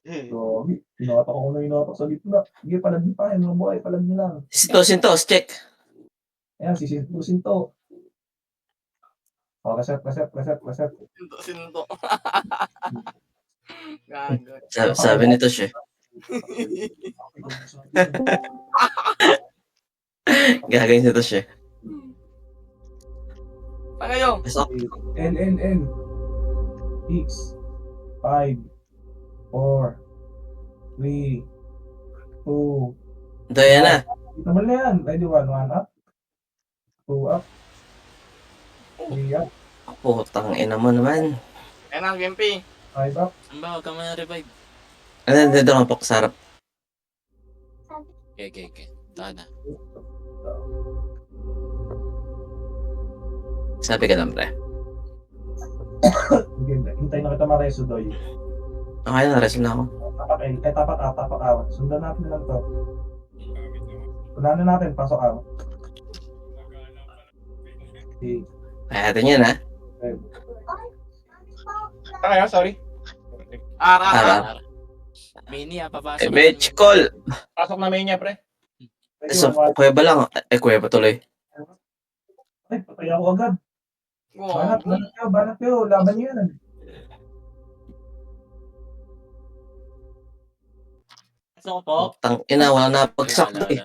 [SPEAKER 2] So, inotok ako na inotok sa gitna. Sige, palagin pa yan, mga boy. Palagin lang.
[SPEAKER 3] Sintos, check.
[SPEAKER 2] Ayan, sisintusin to. Oh, reset.
[SPEAKER 10] Sinto. Gago.
[SPEAKER 3] Sabi nito siya. Gagawin nito siya.
[SPEAKER 10] Pa kayo.
[SPEAKER 3] Pasok.
[SPEAKER 2] N. 6, 5, 4, 3, 2.
[SPEAKER 3] Doy, yan na.
[SPEAKER 2] Dito mo na yan. Ready, 1 up. 2 up. 3 up.
[SPEAKER 3] Putang ina mo naman.
[SPEAKER 10] Ayan na, BMP.
[SPEAKER 2] 5 up.
[SPEAKER 4] Saan ba? Huwag ka revive.
[SPEAKER 3] Ano, dito ka po sa harap.
[SPEAKER 4] Okay. Tana.
[SPEAKER 3] Sabi ka lang, pre.
[SPEAKER 2] Sige, hintay na kita mareso, Doy.
[SPEAKER 3] Okay na, rest na ako.
[SPEAKER 2] Tapak A. Sundan natin lang to. Punahan natin, pasok A. Okay.
[SPEAKER 3] Kaya natin yan, ha?
[SPEAKER 7] Kaya, sorry.
[SPEAKER 10] Ara.
[SPEAKER 4] Mini papasok.
[SPEAKER 3] Bitch, call.
[SPEAKER 7] Pasok na main niya, pre.
[SPEAKER 3] So, kuweba lang. Kuweba tuloy.
[SPEAKER 2] Ay, patay ako agad.
[SPEAKER 10] Wow.
[SPEAKER 2] Banat kayo. Laban niyo yan.
[SPEAKER 4] Pasok ko po.
[SPEAKER 3] Tang ina, wala na pagsak. Eh.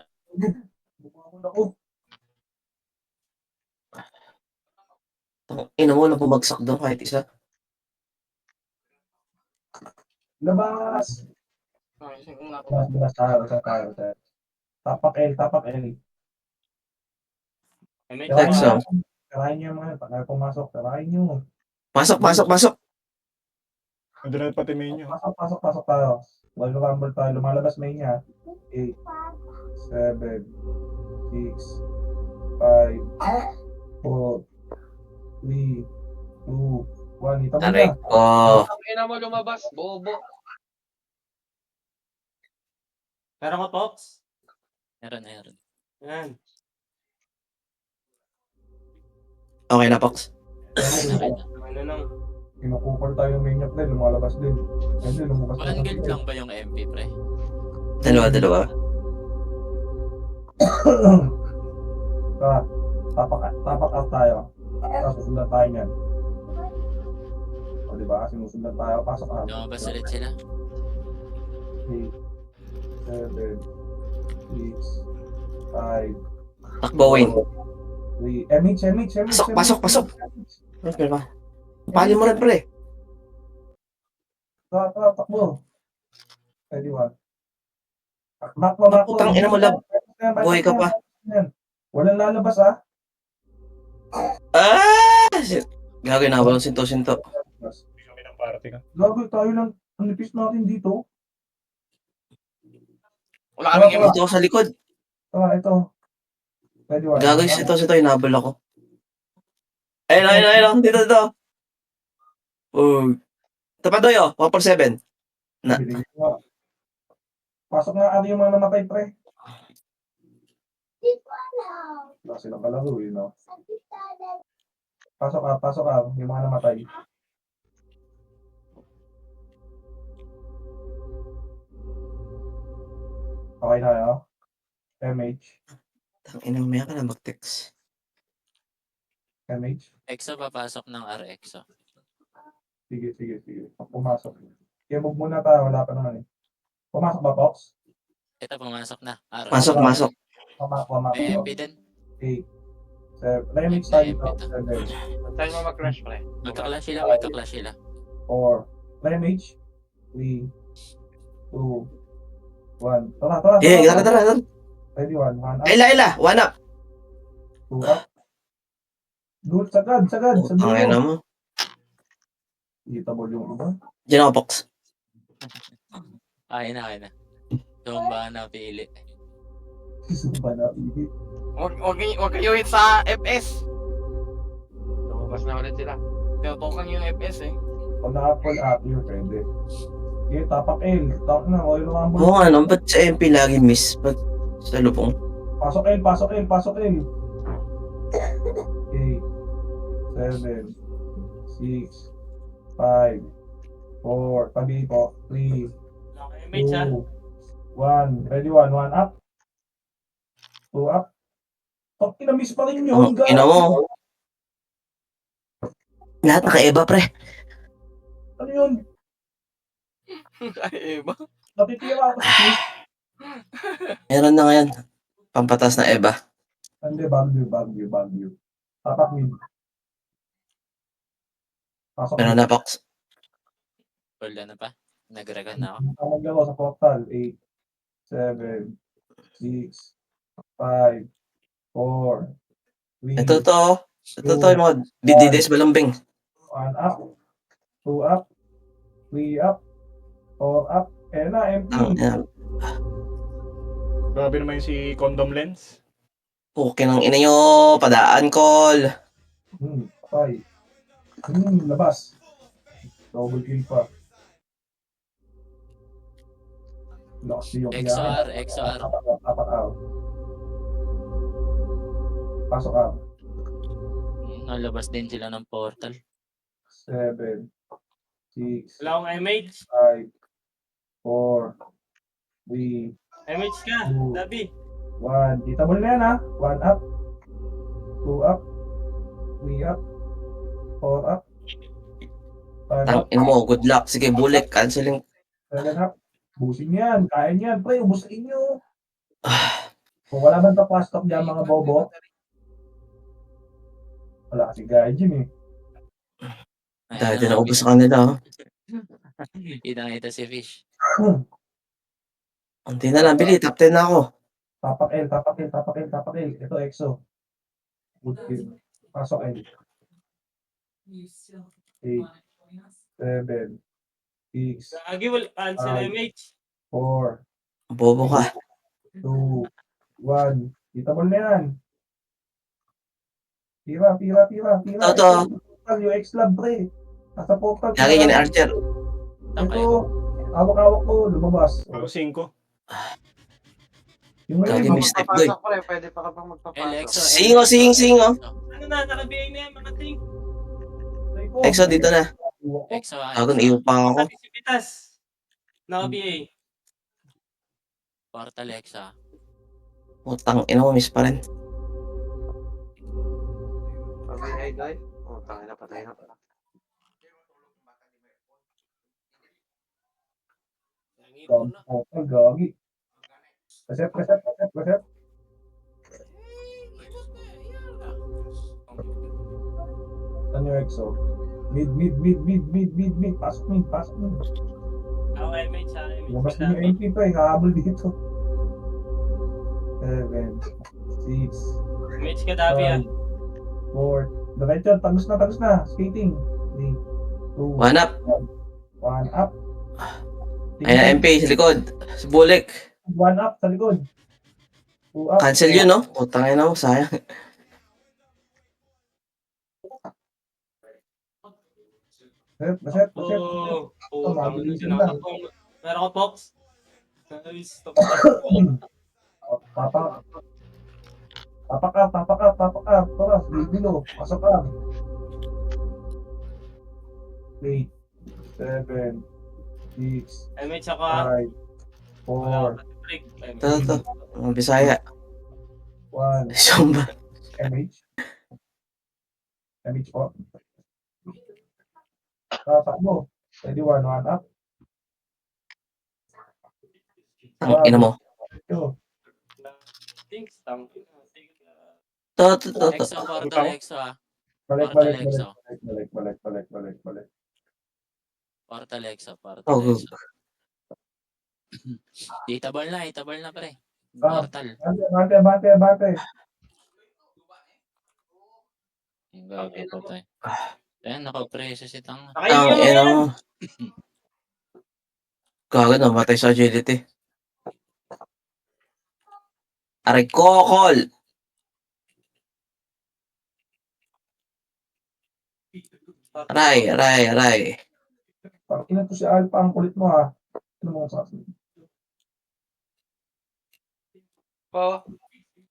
[SPEAKER 2] Bumakon ako.
[SPEAKER 3] Tang ina mo, walang bumagsak doon kahit isa.
[SPEAKER 2] Labas. Labas tayo. Tapak L.
[SPEAKER 4] MH
[SPEAKER 3] Text,
[SPEAKER 4] ako.
[SPEAKER 3] oh.
[SPEAKER 2] Karahin niyo yung mga. Pag pumasok, karahin niyo.
[SPEAKER 3] Pasok.
[SPEAKER 7] Andun na pati main niyo.
[SPEAKER 2] Pasok tayo. While rumble tayo, lumalabas main niya. 8, 7, 6, 5, 4, 3, 2, 1. Ito mo
[SPEAKER 3] Aray
[SPEAKER 2] na.
[SPEAKER 3] ko.
[SPEAKER 5] Ang ina mo lumabas, bobo.
[SPEAKER 4] Meron ka, Pops? Meron.
[SPEAKER 7] Yan.
[SPEAKER 3] Okay na, Pox.
[SPEAKER 4] Ano lang.
[SPEAKER 2] Kinukupal tayo yung main niya, pre. Lumalabas din. Ayun, lumabas
[SPEAKER 4] Walang guild lang ba yung MP, pre?
[SPEAKER 3] Dalawa.
[SPEAKER 2] Tara, tapak out tayo. Tapos susundan tayo niyan. O diba? Sinusundan tayo. Pasok out.
[SPEAKER 4] Lumabas ulit sila.
[SPEAKER 2] 8, 7, 6, 5,
[SPEAKER 3] Takbo, Wayne.
[SPEAKER 2] 3. MH.
[SPEAKER 3] Pasok. Okay ba? Pali mo rin, pre.
[SPEAKER 2] Tara, takbo. Ready, one. Maklo.
[SPEAKER 3] Putang ina mo, lab. Buhay ka pa.
[SPEAKER 2] Walang lalabas, ha?
[SPEAKER 3] Shit. Gagawin na ako ng sinto.
[SPEAKER 2] Gago tayo lang. Ang nipis natin dito.
[SPEAKER 10] Wala kaming
[SPEAKER 2] Wala.
[SPEAKER 3] Dito ako sa likod.
[SPEAKER 2] Ito. Ready, one.
[SPEAKER 3] Gagawin sinto, hinabol ako. Ayun. Dito. Tapadoy, 147. Na.
[SPEAKER 2] Pasok nga yung mga namatay, pre. Wala silang kalaro, no? Pasok ka, yung mga namatay. Okay na, no? MH.
[SPEAKER 3] Tangina, maya ka na mag-text.
[SPEAKER 2] MH.
[SPEAKER 4] EXO papasok ng RXO.
[SPEAKER 2] Sige. Pumasok. Kaya move muna tayo, wala pa naman eh. Pumasok ba, Fox?
[SPEAKER 4] Ito, pumasok na.
[SPEAKER 3] Masok.
[SPEAKER 2] Pumasok.
[SPEAKER 4] May MP din.
[SPEAKER 2] 8, 7. MH tayo dito. 7,
[SPEAKER 5] Tayo mo mag-crash, pre.
[SPEAKER 4] Magka-clash sila.
[SPEAKER 2] 4. MH. 3, 2, 1. Tara.
[SPEAKER 3] Tara.
[SPEAKER 2] Ready, 1 up.
[SPEAKER 3] Ila. 1 up.
[SPEAKER 2] 2 up. Dude, sagad.
[SPEAKER 3] Ang ina mo.
[SPEAKER 2] Hitable yung iba.
[SPEAKER 3] Diyan ako, Pox.
[SPEAKER 4] Ayun na. Tumba na pili.
[SPEAKER 2] Sumpa na pili.
[SPEAKER 10] Huwag kayo hit sa FS.
[SPEAKER 5] Lumabas na ulit sila.
[SPEAKER 10] Tutukan yung FS eh.
[SPEAKER 2] Kung naka-pull up yun, pwede. Okay, tapak L. Tapak na, oil rumble.
[SPEAKER 3] Oo nga, no? Ba't sa MP lagi miss? Ba't sa lupong?
[SPEAKER 2] Pasok L. 8, 7, 6, 5, 4, tabi po, 3, 2, 1. Ready, 1 up. 2 up. Oh, kinamiss pa rin yun.
[SPEAKER 3] Ang ina mo. Lahat naka-eba, pre.
[SPEAKER 2] Ano yun?
[SPEAKER 10] Ay, ba?
[SPEAKER 2] Natitira ako sa fish.
[SPEAKER 3] Meron na ngayon. Pampatas na eba.
[SPEAKER 2] Hindi, Baguio. Tapak mid. Pasok
[SPEAKER 3] Meron na, Pox.
[SPEAKER 4] Wala na pa. Nag-regan na ako.
[SPEAKER 2] Ang maglaro sa portal, 8, 7, 6, 5, 4, 3,
[SPEAKER 3] Ito yung mga didides balambing.
[SPEAKER 2] 1 up, 2 up, 3 up, 4 up, na, empty.
[SPEAKER 3] Ang ina.
[SPEAKER 12] Grabe naman yung si Condom Lens.
[SPEAKER 3] Okay ng ina nyo. Padaan, call.
[SPEAKER 2] Patay. Labas. Double kill pa. Lakas yung
[SPEAKER 4] XR.
[SPEAKER 2] Apat out. Pasok out.
[SPEAKER 4] Nalabas din sila ng portal.
[SPEAKER 2] 7, 6,
[SPEAKER 7] Wala akong MH.
[SPEAKER 2] 5, 4, 3,
[SPEAKER 7] MH ka, Dabi.
[SPEAKER 2] 1. Kita mo na yan, ha? 1 up, 2 up, 3 up, 4 up, 5 up,
[SPEAKER 3] Ina mo, good luck. Sige, bulik. Canceling.
[SPEAKER 2] 7 up. Busin yan. Kaya niyan, pre. Ubusin nyo. Kung wala man ito fast stop dyan, mga bobo. Wala kasi guardian eh.
[SPEAKER 3] Dahil din naubos sa kanila.
[SPEAKER 4] Ita si Fish.
[SPEAKER 3] Unti na lang, Bili. Top 10 na ako.
[SPEAKER 2] Tapak L. Ito, EXO. Good kill. Pasok L. 8, 7, 6,
[SPEAKER 7] Agi, wala. Cancel MH.
[SPEAKER 2] 4,
[SPEAKER 3] Bobo ka.
[SPEAKER 2] 2, 1. Kita mo na yan. Tira.
[SPEAKER 3] Ito.
[SPEAKER 2] Yung X-Lab, pre. Nasa portal.
[SPEAKER 3] Lagi yun ni Archer.
[SPEAKER 2] Ito. Hawak-hawak ko. Lumabas.
[SPEAKER 12] Ako 5.
[SPEAKER 2] Yung
[SPEAKER 3] Lagi
[SPEAKER 2] ngayon,
[SPEAKER 3] may step doy.
[SPEAKER 5] Papasok, pre. Pwede pa ka pang magpapasok.
[SPEAKER 4] LXO.
[SPEAKER 3] Singo.
[SPEAKER 7] Ano na, naka-BA na yan, mga ting.
[SPEAKER 3] Exo, dito na.
[SPEAKER 4] EXO.
[SPEAKER 3] Ako, naiyo pa ako.
[SPEAKER 7] Sabi si Pitas. Naka-BA.
[SPEAKER 4] Portal EXO.
[SPEAKER 3] Putang ina mo, miss pa rin.
[SPEAKER 5] Pabingay, Doy. Oh, tangin na, patay na pala.
[SPEAKER 2] Gagi. Reset. Ano yung EXO? Mid. Pasok mid.
[SPEAKER 7] Ako, MH ha.
[SPEAKER 2] Lumabas din yung MP pa eh. Hahabol dito. 7, 6,
[SPEAKER 7] MH ka, Dabi ha.
[SPEAKER 2] 4. Diretso. Tagos na. Skating. 3, 2,
[SPEAKER 3] One up.
[SPEAKER 2] 1 up.
[SPEAKER 3] Ayan, MP sa likod. Si Bulik.
[SPEAKER 2] 1 up sa likod. 2 up.
[SPEAKER 3] Cancel yun, no? Putang ina mo, sayang.
[SPEAKER 2] Reset.
[SPEAKER 7] Putang ina, sinakakong. Meron ko, Pox. Nice.
[SPEAKER 2] Tapak up. Tara, bilo. Pasok ka. 8, 7, 6,
[SPEAKER 7] MH ako ha.
[SPEAKER 2] 5,
[SPEAKER 7] Wala
[SPEAKER 2] 4,
[SPEAKER 7] ka break.
[SPEAKER 3] Ito. Mga Bisaya.
[SPEAKER 2] 1.
[SPEAKER 3] Sumba.
[SPEAKER 2] MH po. Tatakbo. Ready, 1 up.
[SPEAKER 3] Ang ina mo.
[SPEAKER 2] 2.
[SPEAKER 7] Thanks, tang.
[SPEAKER 3] To.
[SPEAKER 10] Exo, portal exo ah.
[SPEAKER 2] Balik.
[SPEAKER 10] Portal exo. Portal exo, portal
[SPEAKER 3] Oh,
[SPEAKER 10] exo. Itabal na pre. Portal.
[SPEAKER 2] Bante.
[SPEAKER 10] Yung gabi pa tayo. Ayan, nakapreso si Tang.
[SPEAKER 3] Ang ina mo. Gago, namatay sa agility. Aray, kokol! Aray.
[SPEAKER 2] Parang ina to si Alpha, ang kulit mo ha. Ano mo sa akin?
[SPEAKER 5] Po.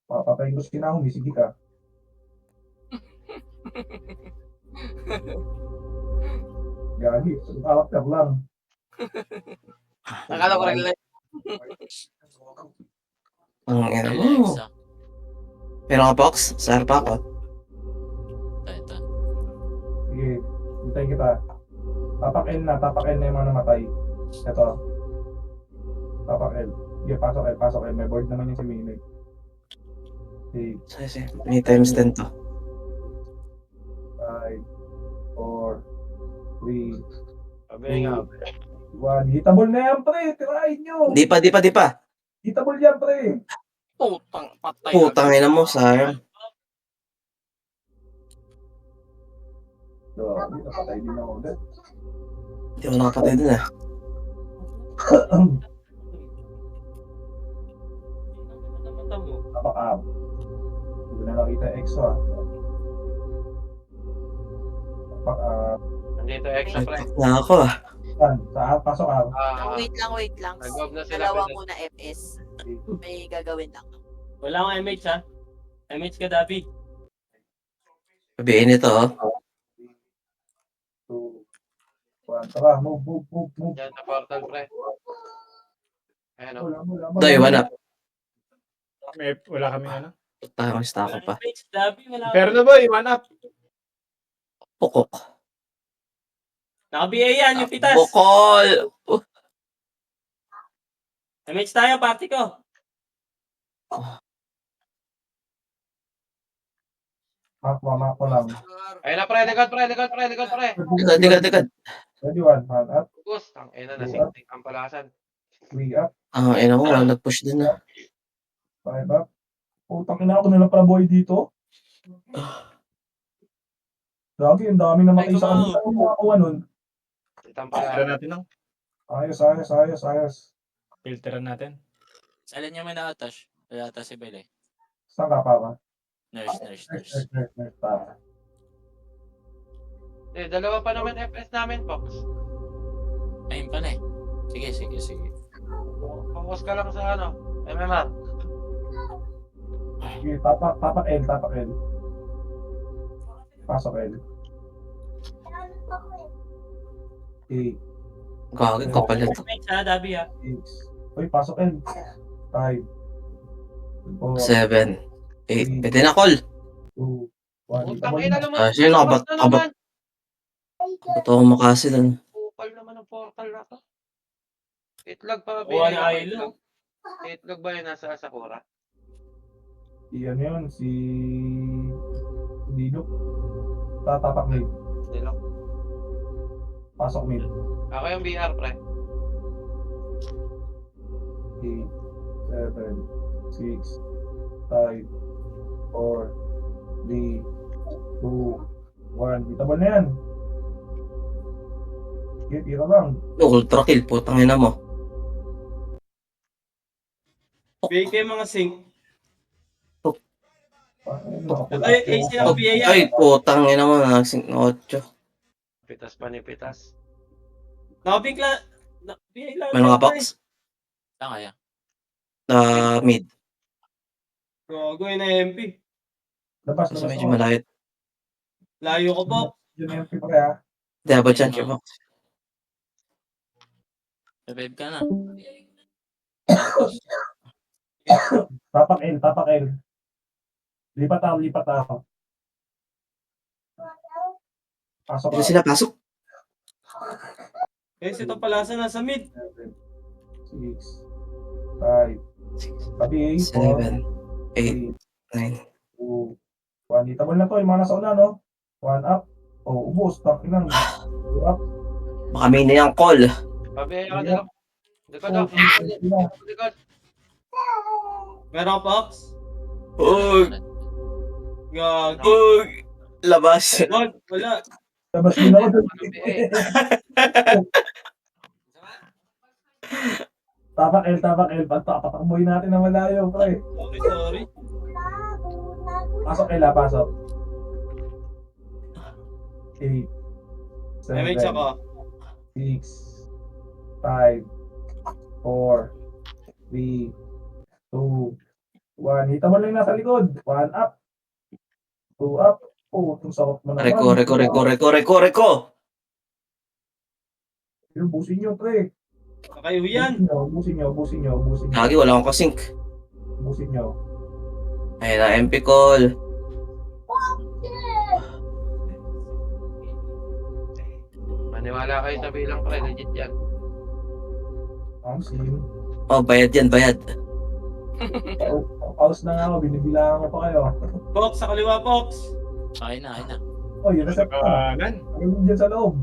[SPEAKER 2] Papatayin ko si Kinahong, sige ka. Gagi, alak ka lang.
[SPEAKER 10] Nakala ko rin lang.
[SPEAKER 3] Ang ina mo.
[SPEAKER 10] Exo.
[SPEAKER 3] Pero ka, Pox? Sar pa ako.
[SPEAKER 10] Ito.
[SPEAKER 2] Sige, hintay kita. Tapak L na yung mga namatay. Ito. Tapak L. Sige, pasok L. May board naman yung si Minoy.
[SPEAKER 3] Sige. May times 10 to.
[SPEAKER 2] 5, 4, 3,
[SPEAKER 5] Pabingay.
[SPEAKER 2] 1. Hitable na yan, pre. Tirahin nyo.
[SPEAKER 3] Di pa.
[SPEAKER 2] Hitable yan, pre.
[SPEAKER 10] Putang patay.
[SPEAKER 3] Putang ina mo, sayang.
[SPEAKER 2] So, napatay din ako ulit.
[SPEAKER 3] Hindi ako nakapatay dun ah.
[SPEAKER 2] Tapak up. Hindi ko na nakita yung EXO ah. Tapak up.
[SPEAKER 5] Nandito extra pre.
[SPEAKER 3] Na ako ah.
[SPEAKER 2] Saan? Pasok up.
[SPEAKER 11] Wait lang.
[SPEAKER 5] Nag-off na sila.
[SPEAKER 11] Dalawa
[SPEAKER 5] Pwede.
[SPEAKER 11] muna FS. May gagawin lang.
[SPEAKER 7] Wala akong MH ha. MH ka, Dabi.
[SPEAKER 3] Sabihin ito oh.
[SPEAKER 2] 2, 1. Tara, move.
[SPEAKER 5] Yan na portal pre. Ayan o.
[SPEAKER 2] Wala.
[SPEAKER 3] Doy, one up.
[SPEAKER 12] Wala kami ano.
[SPEAKER 3] Takang stako pa.
[SPEAKER 7] MH, Dabi, wala
[SPEAKER 12] Pero na boy, 1 up.
[SPEAKER 3] Pukok.
[SPEAKER 7] Naka-BA yan, yung pitas.
[SPEAKER 3] Bukol!
[SPEAKER 7] MH tayo, party ko.
[SPEAKER 2] Map ko lang.
[SPEAKER 5] Ayun na pre. Likod pre.
[SPEAKER 3] Dekat.
[SPEAKER 2] Ready, 1 up.
[SPEAKER 5] Gus. Ang ina na sintik ang palasan.
[SPEAKER 2] 3 up.
[SPEAKER 3] Ang ina mo, walang nag-push dun ah.
[SPEAKER 2] 5 up. Putang ina ako nila pala boy dito. Gagi, ang dami na matay sa kanila. Ano makakuha nun?
[SPEAKER 5] Itang
[SPEAKER 12] Filteran
[SPEAKER 5] palasan.
[SPEAKER 12] natin no?
[SPEAKER 2] Ayos.
[SPEAKER 12] Filteran natin.
[SPEAKER 10] Alin niya may na-attach? Wala ata si Bele.
[SPEAKER 2] Saan ka pa ba?
[SPEAKER 10] Nurse.
[SPEAKER 2] Nurse. Para.
[SPEAKER 5] Dalawa pa naman FS namin, Fox.
[SPEAKER 10] Ayun pala eh. Sige.
[SPEAKER 5] Focus ka lang sa ano. MMR.
[SPEAKER 2] Sige, tapak L. Pasok L. Okay.
[SPEAKER 3] Gagawin ko pala ito.
[SPEAKER 7] MH ha, Dabi ha.
[SPEAKER 2] 6. Uy, pasok L. 5, 4,
[SPEAKER 3] 7, 8. Pwede na, call.
[SPEAKER 2] 2, 1.
[SPEAKER 5] Putang ina naman.
[SPEAKER 3] Ah, sino
[SPEAKER 5] Labas na naman.
[SPEAKER 3] Totoo makasi doon.
[SPEAKER 5] Kupal naman ang portal na to. Itlog pa ba?
[SPEAKER 7] Kuha ni
[SPEAKER 5] Itlog?
[SPEAKER 7] Ailo.
[SPEAKER 5] Itlog ba yun nasa Sakura?
[SPEAKER 2] Si ano yun, si Dino. Tatapak mid.
[SPEAKER 5] Dilok.
[SPEAKER 2] Pasok mid.
[SPEAKER 5] Ako yung BR, pre.
[SPEAKER 2] 8, 7, 6, 5, 4, 3, 2, 1. Bitabal na yan. Sige, tira lang.
[SPEAKER 3] Ultra kill, putang ina mo.
[SPEAKER 7] Bigay kayo mga sync.
[SPEAKER 2] Nakapula.
[SPEAKER 7] Ay, AC ako, PA yan.
[SPEAKER 3] Ay, putang ina mo, nagsing 8.
[SPEAKER 5] Pitas pa ni pitas.
[SPEAKER 7] Nakabigla. PA lang.
[SPEAKER 3] May mga box?
[SPEAKER 4] Saan kaya?
[SPEAKER 3] Mid.
[SPEAKER 7] Gago yun na MP.
[SPEAKER 2] Labas,
[SPEAKER 3] Kasi
[SPEAKER 2] labas.
[SPEAKER 3] medyo malayo.
[SPEAKER 7] Layo ko po.
[SPEAKER 2] Yun na yung pipa kaya.
[SPEAKER 3] Hindi, abot yan, siya box.
[SPEAKER 4] Revive ka na.
[SPEAKER 2] Tapak L, tapak L. Lipat ako, lipat ako. Pasok
[SPEAKER 3] Hindi
[SPEAKER 2] ako.
[SPEAKER 3] sila pasok.
[SPEAKER 7] Eh, si Topalasa nasa mid.
[SPEAKER 2] 7, 6, 5, tabi
[SPEAKER 3] 7, 8,
[SPEAKER 2] 8,
[SPEAKER 3] 9.
[SPEAKER 2] 2, 1. Itabal na to, yung mga nasa una, no? 1 up. Oh, ubos. Tapos lang. 2 up.
[SPEAKER 3] Baka may na yung call.
[SPEAKER 5] Pabihay ka dilok. Likod ako. Likod.
[SPEAKER 7] Meron ka box?
[SPEAKER 3] Uy!
[SPEAKER 7] Gago.
[SPEAKER 3] Uy! Labas.
[SPEAKER 7] Wag, wala.
[SPEAKER 2] Labas din ako. Tapak L, tapak L. Patakboy natin na malayo, pre.
[SPEAKER 7] Sorry.
[SPEAKER 2] Pasok L, pasok. 8,
[SPEAKER 7] May
[SPEAKER 2] 7,
[SPEAKER 7] ako.
[SPEAKER 2] 6, 5, 4, 3, 2, 1. Hita mo lang yung nasa likod. 1 up. 2 up. Oh, itong sakot mo naman.
[SPEAKER 3] Reko.
[SPEAKER 2] Busin nyo, pre.
[SPEAKER 7] Kakayo yan.
[SPEAKER 2] Busin nyo.
[SPEAKER 3] Lagi, wala akong kasync.
[SPEAKER 2] Busin nyo.
[SPEAKER 3] Ayun na, MP call.
[SPEAKER 5] Maniwala kayo sa bilang, pre. Legit yan.
[SPEAKER 2] Sim.
[SPEAKER 3] Oh, bayad yan, bayad.
[SPEAKER 2] Pause na nga ako. Binibilangan ko pa kayo.
[SPEAKER 7] Box, sa kaliwa box.
[SPEAKER 4] Ayun na.
[SPEAKER 2] Oh, yun na sa
[SPEAKER 12] Kanan.
[SPEAKER 2] Ayun dyan sa loob.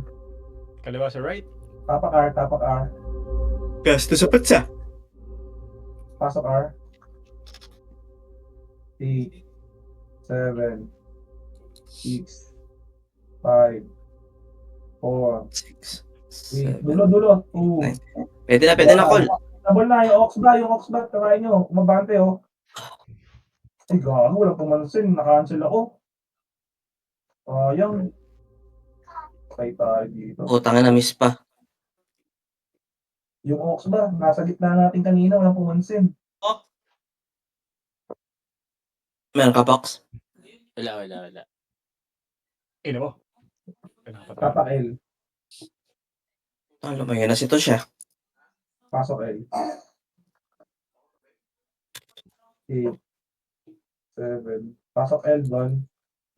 [SPEAKER 12] Kaliwa sa right.
[SPEAKER 2] Tapak R, tapak R.
[SPEAKER 3] Gasto sa patsa.
[SPEAKER 2] Pasok R. 8, 7, 6, 5, 4, 3.
[SPEAKER 3] 6, 7.
[SPEAKER 2] Dulo. 2.
[SPEAKER 3] Pwede na, call.
[SPEAKER 2] Tabol na yung Oxbat, kakain nyo. Umabante, oh. Ay, gago, walang pumansin. Nakancel ako. Sayang. Patay tayo dito.
[SPEAKER 3] Putang na, miss pa.
[SPEAKER 2] Yung Oxbat, nasa gitna natin kanina, walang pumansin.
[SPEAKER 3] Meron ka box?
[SPEAKER 4] Wala.
[SPEAKER 12] Ino mo.
[SPEAKER 2] Tapak L.
[SPEAKER 3] Lumayo na si Tosha.
[SPEAKER 2] Pasok L. 8, 7. Pasok L doon.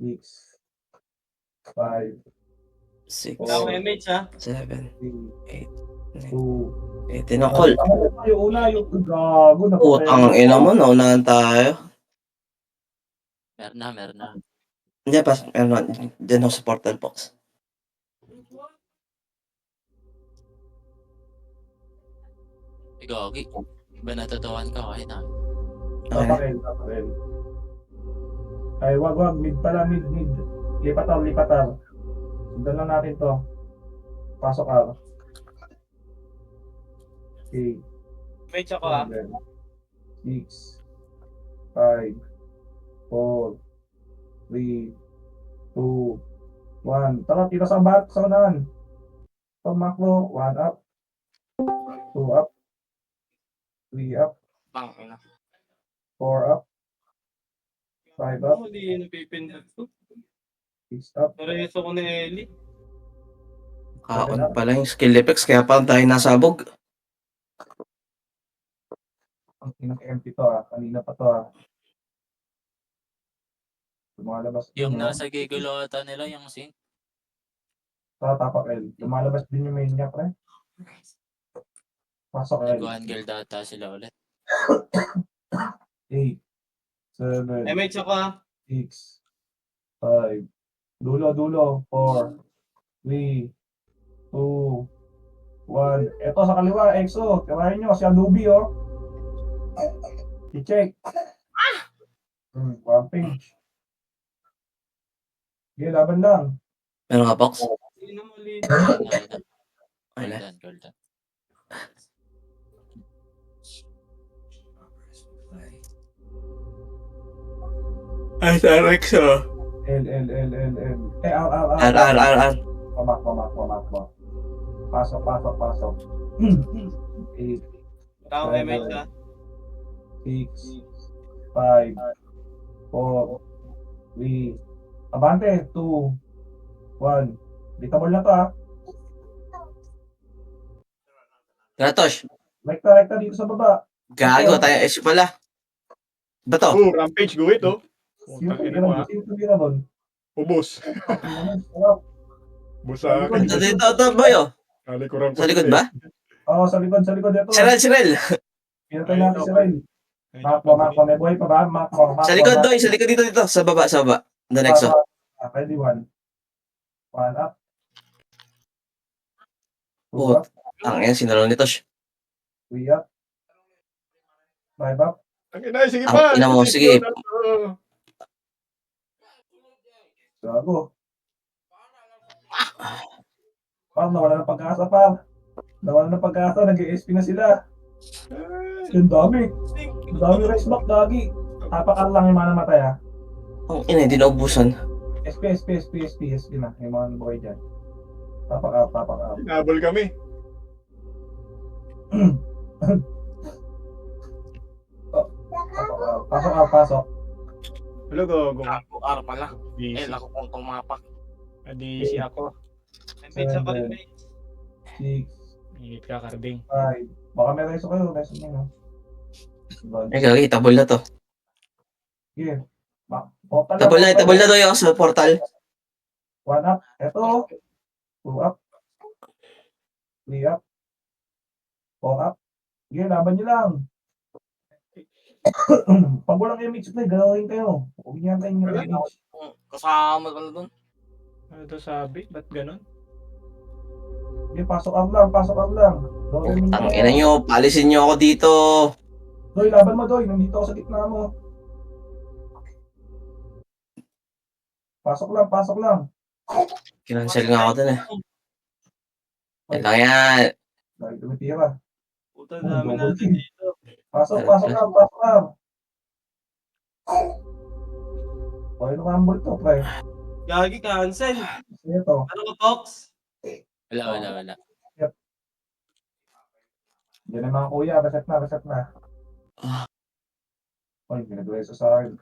[SPEAKER 2] 6, 5,
[SPEAKER 3] 6,
[SPEAKER 7] Wala akong MH ha.
[SPEAKER 3] 7,
[SPEAKER 2] 3,
[SPEAKER 3] 8,
[SPEAKER 2] 2.
[SPEAKER 3] Pwede na, call.
[SPEAKER 2] Yung una, yung gago.
[SPEAKER 3] Putang ina mo, naunahan tayo.
[SPEAKER 4] Meron na.
[SPEAKER 3] Hindi, meron. Diyan ako sa portal box.
[SPEAKER 4] Gagi. Iba natutuwan ka. Okay na.
[SPEAKER 3] Okay.
[SPEAKER 2] Tapak L. Ay, wag. Mid pala, mid. Lipat ako. Sundan lang natin to. Pasok ako. 8,
[SPEAKER 7] MH ako ha.
[SPEAKER 2] 7, 6, 5, 4, 3, 2, 1. Tara, tira sa unahan. Pag macro, 1 up. 2 up. 3 up.
[SPEAKER 10] Bang, ina.
[SPEAKER 2] 4 up. 5 up.
[SPEAKER 7] Hindi yun napipindot ko.
[SPEAKER 2] 6 up.
[SPEAKER 7] Nareso ko na Eli.
[SPEAKER 3] Kaon pala yung skill effects, kaya pa tayo nasabog.
[SPEAKER 2] Ang empty to kanina pa to Lumalabas
[SPEAKER 4] Yung
[SPEAKER 2] din, no?
[SPEAKER 4] nasa gigulo ata nila, yung sync.
[SPEAKER 2] Tapak L. Lumalabas din yung main niya, pre. Pasok L.
[SPEAKER 4] Nag-1 data sila ulit.
[SPEAKER 2] 8, 7,
[SPEAKER 8] MH ako ah.
[SPEAKER 2] 6, 5, dulo, 4, 3, 2, 1. Ito sa kaliwa, EXO. Tirahin nyo, si Adobe, oh. I-check. One page. Sige, laban lang.
[SPEAKER 3] Meron ka, Pox?
[SPEAKER 4] Ayun na. Golden.
[SPEAKER 3] Ay, Alex, oh.
[SPEAKER 2] L. R.
[SPEAKER 3] R.
[SPEAKER 2] Pamak. Pasok. 8,
[SPEAKER 8] Tao MH ah.
[SPEAKER 2] 6, 5, 4, 3, abante, 2, 1. Beatable na to,
[SPEAKER 3] Kratos,
[SPEAKER 2] Rekta dito sa baba.
[SPEAKER 3] gago tayo. S pala. Ba to?
[SPEAKER 12] Oh, Rampage, go it, oh.
[SPEAKER 2] Sino
[SPEAKER 12] Putang ina mo, ah.
[SPEAKER 2] tumira doon?
[SPEAKER 12] Ubos.
[SPEAKER 2] Sarap.
[SPEAKER 12] Ubos sa akin.
[SPEAKER 3] Ito, boy, oh.
[SPEAKER 12] Nalikuran ko
[SPEAKER 3] Sa likod
[SPEAKER 12] sila,
[SPEAKER 3] ba?
[SPEAKER 2] Oo, sa likod ito.
[SPEAKER 3] Sirel.
[SPEAKER 2] Pinatay natin si Ryan. Makmo, may buhay pa ba? Makmo.
[SPEAKER 3] Sa likod, doy. Sa likod dito. Sa baba. The next, oh.
[SPEAKER 2] Ready, 1. 1 up. 2
[SPEAKER 3] Put.
[SPEAKER 2] up.
[SPEAKER 3] Ang yan, sinalo nito.
[SPEAKER 2] 3 up. 5 up.
[SPEAKER 12] Ang ina, sige
[SPEAKER 3] Ang
[SPEAKER 12] pa.
[SPEAKER 3] ina mo, sige.
[SPEAKER 2] Gago. Parang nawala ng pag-asa, par. Nag-ESP na sila. Yung dami. Ang dami race back, dagi. Tapakan lang yung mga namatay, ha.
[SPEAKER 3] Ang ina, hindi naubusan.
[SPEAKER 2] SP na. Yung mga nabuhay dyan. Tapak out.
[SPEAKER 12] Hinabol kami.
[SPEAKER 2] Pasok.
[SPEAKER 12] Hello, go.
[SPEAKER 10] R pala.
[SPEAKER 12] Busy.
[SPEAKER 10] Ako kung tumapak.
[SPEAKER 12] Busy ako.
[SPEAKER 8] MH ako rin.
[SPEAKER 2] 6,
[SPEAKER 12] Init ka, Karding.
[SPEAKER 2] 5. Baka may reso kayo. Reso nyo, no?
[SPEAKER 3] Ay, gagi, tabol na to.
[SPEAKER 2] Sige.
[SPEAKER 3] Tabol na doy ako sa portal.
[SPEAKER 2] 1 up. Eto. 2 up. 3 up. 4 up. Sige, laban nyo lang. Pag walang image play, galawin kayo. Huwag niya tayo yung image.
[SPEAKER 10] Kasama ka na doon.
[SPEAKER 12] Ano to sabi? Ba't ganun?
[SPEAKER 2] Sige, pasok up lang. Galawin nyo.
[SPEAKER 3] Ang ina nyo, palisin nyo ako dito.
[SPEAKER 2] Doy, laban mo, Doy. Nandito ako sa gitna mo. Pasok lang.
[SPEAKER 3] Kinansel nga ako dun eh. Yan lang yan.
[SPEAKER 2] Dahil tumitira.
[SPEAKER 7] Puta, dami natin dito.
[SPEAKER 2] Pasok lang. Okay, nakambol to, pre.
[SPEAKER 7] Gagi, cancel.
[SPEAKER 2] Ito.
[SPEAKER 7] Ano ka, Pox?
[SPEAKER 4] Wala.
[SPEAKER 2] Yan ang mga kuya. Reset na. Ay, pinag-reso sa akin.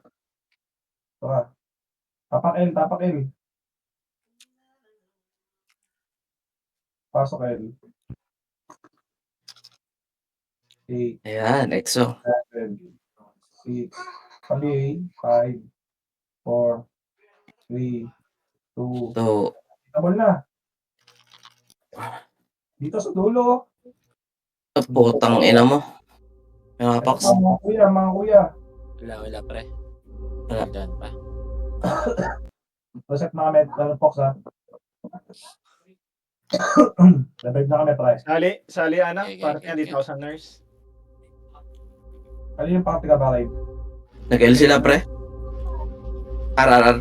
[SPEAKER 2] Ito ka. Tapak L. Pasok L. 8,
[SPEAKER 3] Ayan, EXO.
[SPEAKER 2] 7, 6, 5, 4, 3, 2,
[SPEAKER 3] So,
[SPEAKER 2] tabol na. Dito sa dulo.
[SPEAKER 3] putang ina mo. Mga Pox.
[SPEAKER 2] Mga kuya.
[SPEAKER 4] Wala, pre.
[SPEAKER 3] Wala.
[SPEAKER 4] Golden pa.
[SPEAKER 2] Reset na kami. Fox, ha. Revive na kami, pre.
[SPEAKER 12] Sali, Ana.
[SPEAKER 4] Okay.
[SPEAKER 12] Parang yan, dito ako sa nurse.
[SPEAKER 2] Kali yung party ka ba, Raid?
[SPEAKER 3] Nag-L sila, pre. RRR.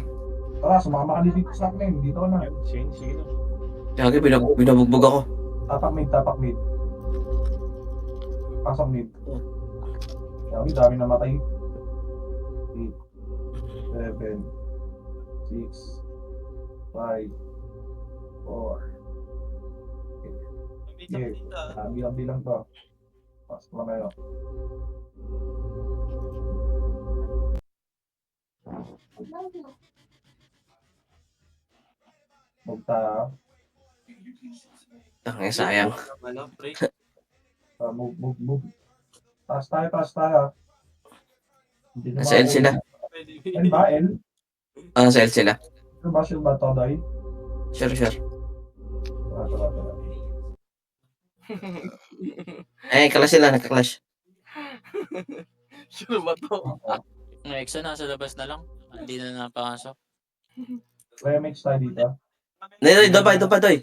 [SPEAKER 2] Tara, sumama ka dito sa akin. Dito ka na.
[SPEAKER 12] Yun, sige.
[SPEAKER 3] Gagi, binabugbog ako.
[SPEAKER 2] Tapak mid. Pasok mid. Dami namatay. 8, 7, 6, 5, 4. Bilang to. Pasok na kayo. Magta.
[SPEAKER 3] Tangin, sayang.
[SPEAKER 7] Ano, pre?
[SPEAKER 2] Move. Taas tayo. Hindi na
[SPEAKER 3] Nasa L sila.
[SPEAKER 2] L ba? L?
[SPEAKER 3] Nasa L sila.
[SPEAKER 2] Ano ba sila ba to, Doy?
[SPEAKER 3] Sure.
[SPEAKER 2] Tara.
[SPEAKER 3] Clash sila, nagka-clash.
[SPEAKER 10] Sure ba to?
[SPEAKER 4] Ang EXO nasa labas na lang. Hindi na napakasok.
[SPEAKER 2] Remix tayo dito.
[SPEAKER 3] Doy, ito pa, Doy.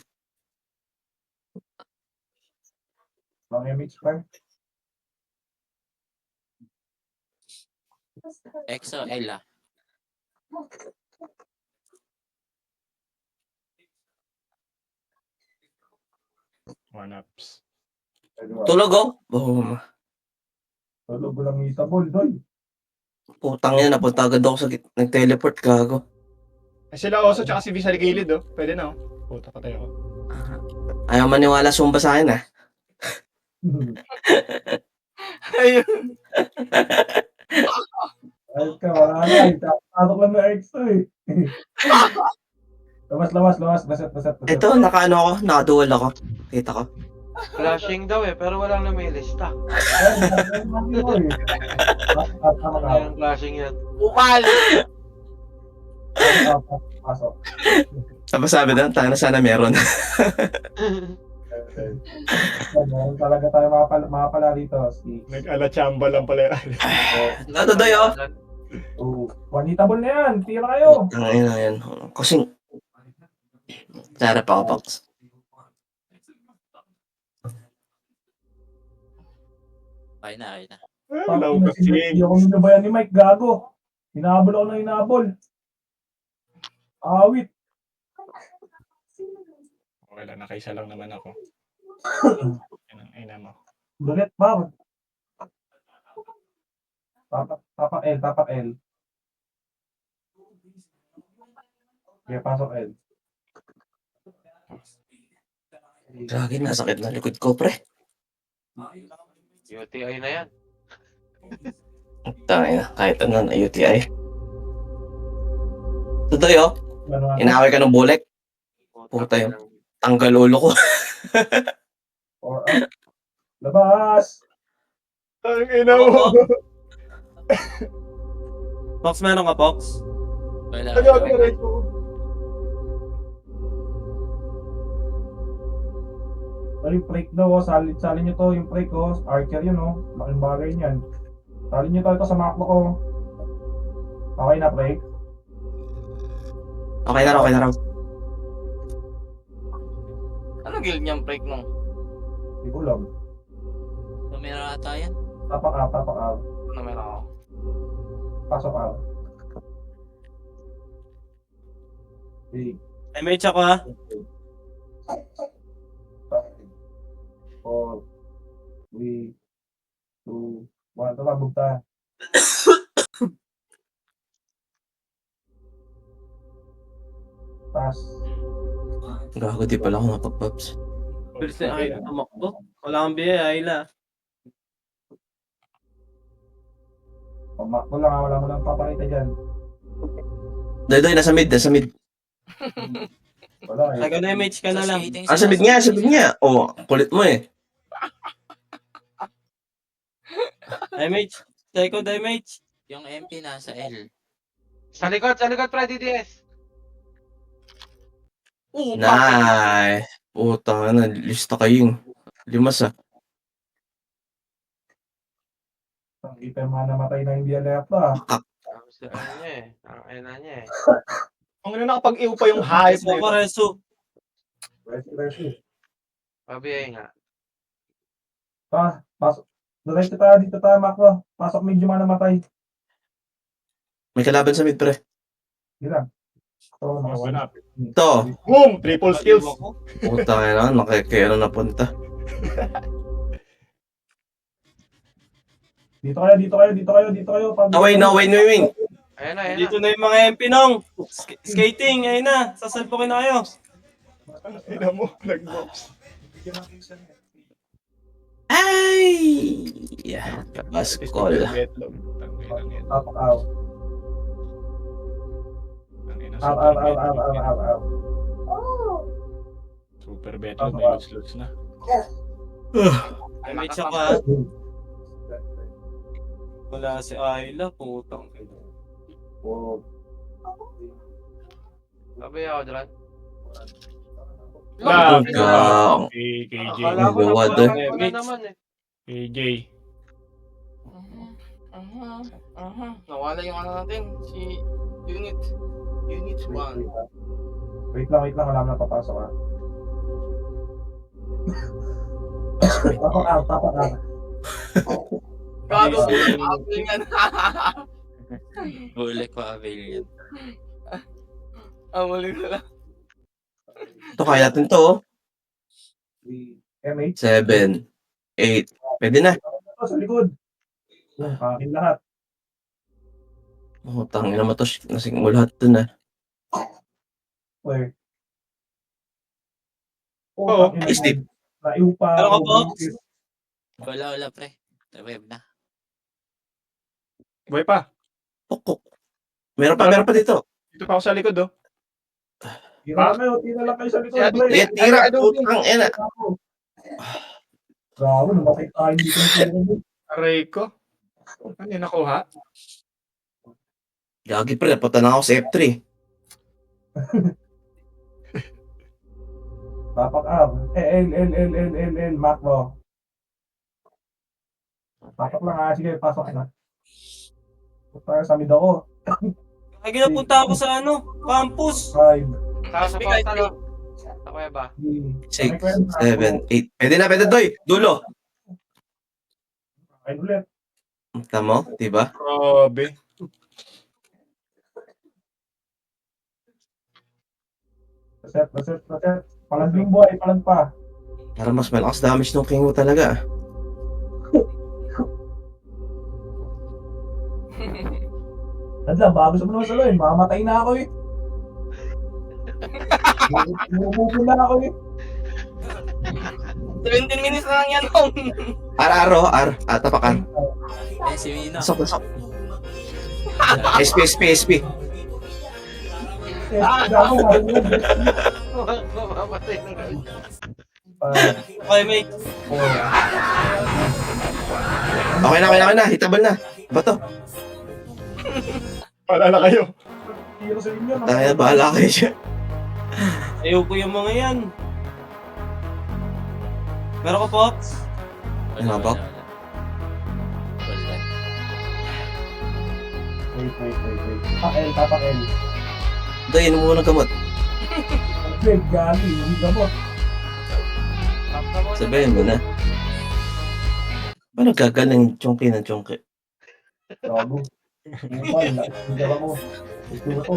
[SPEAKER 2] Mga remix pa.
[SPEAKER 4] EXO, L ah.
[SPEAKER 12] One-ups.
[SPEAKER 3] Tulog, oh. Boom.
[SPEAKER 2] Tulog lang yung tabol, Doy.
[SPEAKER 3] Putang yan, napunta agad ako sa nag-teleport, gago.
[SPEAKER 12] Sila Oso tsaka si V sa gilid, oh. Pwede na, oh. Puta, patay ako.
[SPEAKER 3] Ayaw maniwala sumba sa akin, ah.
[SPEAKER 10] Ayun.
[SPEAKER 2] Ay ka, wala na. Tatok lang na X to eh. Lawas. Baset.
[SPEAKER 3] Ito, naka-dual ako. Kita ko.
[SPEAKER 5] Flashing daw pero walang lumilista. Ano yung flashing yan?
[SPEAKER 10] Bukal.
[SPEAKER 2] Pasok.
[SPEAKER 3] Sabi doon, sana meron.
[SPEAKER 2] Meron talaga tayo mga pala dito.
[SPEAKER 12] Nag-ala chamba lang pala.
[SPEAKER 3] Ito, Doy, oh.
[SPEAKER 2] One-hitable na yan. Tira kayo.
[SPEAKER 3] Ayun. Kasing... Sarap ako, Pox.
[SPEAKER 4] Okay na.
[SPEAKER 12] Low kasi.
[SPEAKER 2] Hindi ako minabayan ni Mike. Gago. Hinahabol ako ng hinahabol. Awit.
[SPEAKER 12] Wala, nakaisa lang naman ako. Yan ang ina mo.
[SPEAKER 2] Dulit, bawat. Tapak L. Okay, pasok L.
[SPEAKER 3] Gagi, nasakit na likod ko, pre.
[SPEAKER 5] UTI na yan.
[SPEAKER 3] Tangina, kahit ano na UTI. Tutoy, oh. Inaway ka ng bulek. Puta yun. Tanggal ulo ko.
[SPEAKER 2] Or up. Labas!
[SPEAKER 12] Ang ina mo!
[SPEAKER 7] Pox, meron ka, Pox?
[SPEAKER 4] Wala.
[SPEAKER 2] Yung break daw, salin nyo to, yung break ko, archer yun, oh. Laking bagay niyan. Salin nyo to ito sa maklo ko. Okay na, break?
[SPEAKER 3] Okay na raw.
[SPEAKER 10] Ano guild niyang break mo?
[SPEAKER 2] Hindi ko alam.
[SPEAKER 4] Tumira ata yan.
[SPEAKER 2] Tapak out.
[SPEAKER 10] Ano meron ako?
[SPEAKER 2] Pasok out. Okay.
[SPEAKER 7] Ay, may check ko, ha?
[SPEAKER 2] 4, 3, 2, 1. Tumabog tayo. Pass.
[SPEAKER 3] Gago, di pala ako napag-pops.
[SPEAKER 7] Bilis na Ayla tumakbo. Wala kang biya, Ayla.
[SPEAKER 2] Pamakbo lang, wala mo lang papakita dyan.
[SPEAKER 3] Doy, nasa mid.
[SPEAKER 2] Wala eh.
[SPEAKER 7] Taga-damage ka na lang.
[SPEAKER 3] Sa mid nga. Oh, kulit mo eh.
[SPEAKER 7] Damage. Psycho damage.
[SPEAKER 4] Yung MP nasa L.
[SPEAKER 5] Sa likod, Freddy DS.
[SPEAKER 3] Nice. Puta na, lista kayong. Limas, ah.
[SPEAKER 2] Ang kita yung mga namatay na hindi alert ah.
[SPEAKER 5] Ang ina niya eh.
[SPEAKER 12] Ang ina nakapag-iw pa yung hype
[SPEAKER 7] So, Pareso.
[SPEAKER 2] Resi.
[SPEAKER 5] Pabiyay nga.
[SPEAKER 2] Pasok. Diretso tayo dito tayo, Makro. Pasok medyo mga namatay.
[SPEAKER 3] May kalaban sa mid, pre.
[SPEAKER 2] Hindi lang. So,
[SPEAKER 12] One up.
[SPEAKER 3] Ito.
[SPEAKER 12] Boom! Triple skills.
[SPEAKER 3] Puta na, nakikira na punta.
[SPEAKER 2] Dito kayo.
[SPEAKER 3] No, wait.
[SPEAKER 5] Ayun na.
[SPEAKER 7] Dito na yung mga MP nung. Skating, ayun na. Sasalpukin na kayo.
[SPEAKER 12] Ang ina mo, nag-box.
[SPEAKER 3] Ay! Yeah, baskol.
[SPEAKER 2] Up, out. Out.
[SPEAKER 12] Super betlog, may lots na.
[SPEAKER 7] Damage ako, ha? Wala si Ayla, putang.
[SPEAKER 2] Oh.
[SPEAKER 5] Sabi ako dyan.
[SPEAKER 12] Ah,
[SPEAKER 3] Good ka.
[SPEAKER 12] KJ.
[SPEAKER 5] Akala ko
[SPEAKER 3] Luwad,
[SPEAKER 5] nabutan
[SPEAKER 7] eh.
[SPEAKER 5] ko na naman eh.
[SPEAKER 12] KJ.
[SPEAKER 10] Nawala yung ano natin, si Unit 1.
[SPEAKER 2] Wait lang, wala na papasok ha. Tapak.
[SPEAKER 10] Gago, apple yan.
[SPEAKER 4] Huli ko avail yan.
[SPEAKER 10] Muli ko lang.
[SPEAKER 3] Ito, kaya natin to, oh.
[SPEAKER 2] M8.
[SPEAKER 3] 7, 8. Pwede na.
[SPEAKER 2] Ito, sa likod. Yung kakin lahat.
[SPEAKER 3] Oh, tangina mo to. Nasing mo lahat dun, ah.
[SPEAKER 2] Wait.
[SPEAKER 12] Oo,
[SPEAKER 3] Steve.
[SPEAKER 2] Naiupa
[SPEAKER 7] Ano ka,
[SPEAKER 2] ako.
[SPEAKER 7] Box?
[SPEAKER 4] Wala, pre. Web na.
[SPEAKER 12] Buhay pa.
[SPEAKER 3] Pukok. Meron pa dito.
[SPEAKER 12] Dito pa ako sa likod, oh.
[SPEAKER 2] Tira lang kayo sa likod.
[SPEAKER 5] Siya,
[SPEAKER 2] Boy.
[SPEAKER 3] Tira, putang ina.
[SPEAKER 2] Gago, namatay tayo dito.
[SPEAKER 12] Aray ko. Ano yung nakuha?
[SPEAKER 3] Gagi pre, napunta na ako sa F3.
[SPEAKER 2] Tapak up. L. Macro. Tapak lang ha. Sige, pasok na. Tayo sa mid ako.
[SPEAKER 7] Ay, ginapunta ako sa campus.
[SPEAKER 2] 5,
[SPEAKER 5] Sa portal. Sa kuweba.
[SPEAKER 3] 6, 7, 8. Pwede na, Doy. Dulo.
[SPEAKER 2] Ay, ulit.
[SPEAKER 3] Tama mo, diba?
[SPEAKER 12] Grabe.
[SPEAKER 2] Reset. Palag yung boy, palag pa.
[SPEAKER 3] Para mas malakas damage ng king mo talaga.
[SPEAKER 2] Nadla, bago sa mga saloy, mamamatay na ako eh. Bumububo na ako eh.
[SPEAKER 10] 17 minutes na lang yan, Hong.
[SPEAKER 3] R. Tapakan.
[SPEAKER 4] Eh, si Wino.
[SPEAKER 3] Pasok. SP.
[SPEAKER 2] Gago,
[SPEAKER 5] Mamamatay na rin.
[SPEAKER 7] Okay, mate.
[SPEAKER 3] Okay na. Hitabal na. Bato.
[SPEAKER 12] Paalala kayo.
[SPEAKER 2] Tiro sa inyo.
[SPEAKER 3] Tayo, bahala kayo siya.
[SPEAKER 7] Ayoko yung mga yan. Meron ka, Pops?
[SPEAKER 3] Ano ba?
[SPEAKER 4] Wala.
[SPEAKER 2] Wait. Tapak L.
[SPEAKER 3] Doy, inom mo ng gamot.
[SPEAKER 2] Wait, gali, hindi gamot.
[SPEAKER 3] Sabihin mo na. Paano gagaling chonky ng chonky?
[SPEAKER 2] Gago. Hindi ka mo. Ito na to.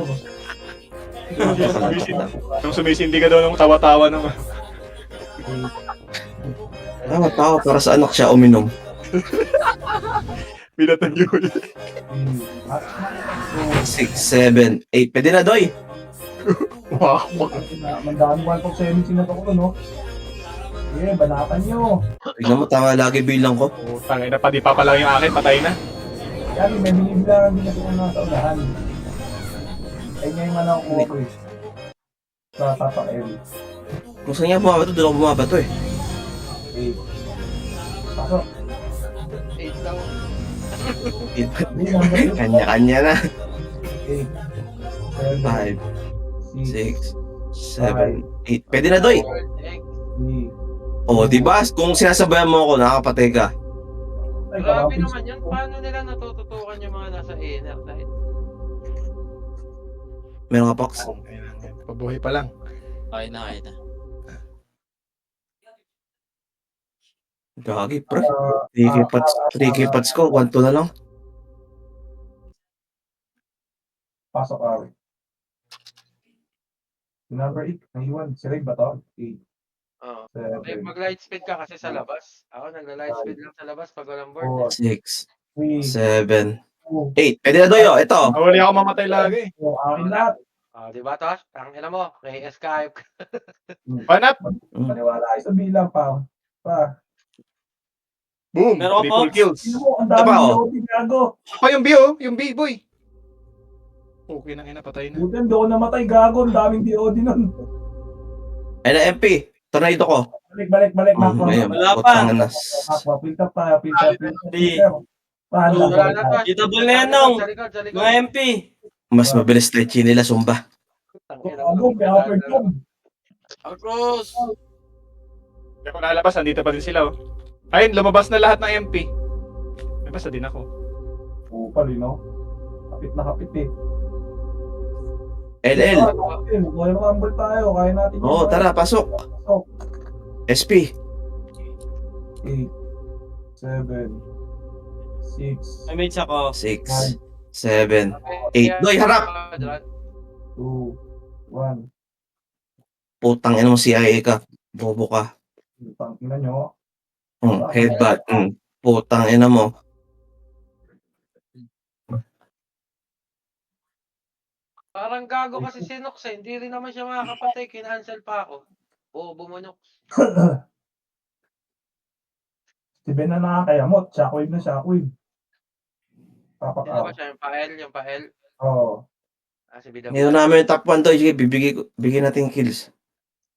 [SPEAKER 12] Nung sumisindi ka daw ng tawa-tawa ng...
[SPEAKER 3] Tao para sa anak siya uminom.
[SPEAKER 12] Pinatan yun.
[SPEAKER 3] 6, 7, 8. Pwede na, Doy.
[SPEAKER 12] Wow.
[SPEAKER 2] Mandaan 1.17 na to ko, no? Sige, banatan nyo.
[SPEAKER 3] Tignan mo, tama lagi bilang ko.
[SPEAKER 12] Tangina pa, di pa lang yung akin, patay na.
[SPEAKER 2] Yan, may bilib lang. Hindi kasi kung nasa unahan. Ay, ngayon man ako ko eh. Sa tapak L.
[SPEAKER 3] Kung saan niya bumabato, doon ako bumabato eh.
[SPEAKER 2] Okay. Pasok.
[SPEAKER 5] 8 lang.
[SPEAKER 3] Kanya-kanya na.
[SPEAKER 2] 8, 7,
[SPEAKER 3] 5,
[SPEAKER 2] 6,
[SPEAKER 3] 6, 7, 8. Pwede na, Doy.
[SPEAKER 2] 3.
[SPEAKER 3] O, diba? Kung sinasabayan mo ako, nakakapatay ka.
[SPEAKER 2] Ay,
[SPEAKER 5] Grabe
[SPEAKER 2] karapis.
[SPEAKER 5] naman yan. Paano nila natututukan yung mga nasa inner side?
[SPEAKER 3] Meron ka, Pox?
[SPEAKER 12] Pabuhay pa lang.
[SPEAKER 4] Okay na.
[SPEAKER 3] Gagi, pre. 3K pats ko. 1-2 na lang.
[SPEAKER 2] Pasok awit. Number 8, naiwan. Si Ray ba to? 8,
[SPEAKER 5] Oo.
[SPEAKER 2] 7,
[SPEAKER 5] Mag-light speed ka kasi sa labas. Ako nagla-light speed lang sa labas pag walang board.
[SPEAKER 3] 6,
[SPEAKER 2] 3,
[SPEAKER 3] 7,
[SPEAKER 2] 2,
[SPEAKER 3] 8. Pwede na, Doy, oh. Ito.
[SPEAKER 12] Nawali ako mamatay lagi.
[SPEAKER 2] akin lahat.
[SPEAKER 5] Di ba, Tosh? Ang ina mo, kay Skype.
[SPEAKER 12] Banat.
[SPEAKER 2] Maniwala kayo sa bilang pa.
[SPEAKER 12] Boom.
[SPEAKER 7] Meron ka,
[SPEAKER 12] Triple
[SPEAKER 7] Pops?
[SPEAKER 12] kills.
[SPEAKER 2] Sino mo, ang
[SPEAKER 3] Ito
[SPEAKER 2] dami
[SPEAKER 3] pa, oh.
[SPEAKER 2] yung gago.
[SPEAKER 12] Pa yung B, oh. Yung B, boy. Okay na, patay na.
[SPEAKER 2] Buti hindi ako namatay, gago. Ang daming DOD nun.
[SPEAKER 3] Ay na, MP. Tornado ko.
[SPEAKER 2] Balik,
[SPEAKER 3] Ayun,
[SPEAKER 7] Wala pa.
[SPEAKER 3] putang na.
[SPEAKER 2] Aqua, filter tayo, filter.
[SPEAKER 7] Di.
[SPEAKER 2] Paano
[SPEAKER 5] Wala na to.
[SPEAKER 7] Kitable na yan, Nong.
[SPEAKER 5] Sa likod, sa likod.
[SPEAKER 7] Mga MP.
[SPEAKER 3] Mas mabilis stretchy nila, Zumba.
[SPEAKER 5] Tangina
[SPEAKER 2] Ano,
[SPEAKER 5] mo.
[SPEAKER 2] may upper cam.
[SPEAKER 10] Arcos!
[SPEAKER 12] Hindi ako lalabas, andito pa din sila oh. Ayun, lumabas na lahat ng MP. Lumabas na din ako.
[SPEAKER 2] Upal, no? Kapit na kapit eh.
[SPEAKER 3] LL.
[SPEAKER 2] Royal Rumble tayo, kaya natin.
[SPEAKER 3] Oo, tara, pasok.
[SPEAKER 2] Pasok.
[SPEAKER 3] SP.
[SPEAKER 2] 8, 7, 6,
[SPEAKER 7] May match ako.
[SPEAKER 3] 6, 7, 8. Doy, harap!
[SPEAKER 2] 2, 1.
[SPEAKER 3] Putang ina mo CIA ka. Bobo ka.
[SPEAKER 2] Tangina nyo.
[SPEAKER 3] Headbutt. Putang ina mo.
[SPEAKER 5] Parang gago kasi si Nox eh. Hindi rin naman siya makakapatay. Kinancel pa ako. Oo, bumunok.
[SPEAKER 2] Si Ben na nakakayamot. Shockwave na shockwave. Tapak
[SPEAKER 5] Sino ba
[SPEAKER 2] out.
[SPEAKER 5] siya? Yung pa-L? Yung pa-L?
[SPEAKER 2] Oo.
[SPEAKER 5] Ah, si BW.
[SPEAKER 3] Nito namin yung top 1 to. Sige, bigyan natin kills.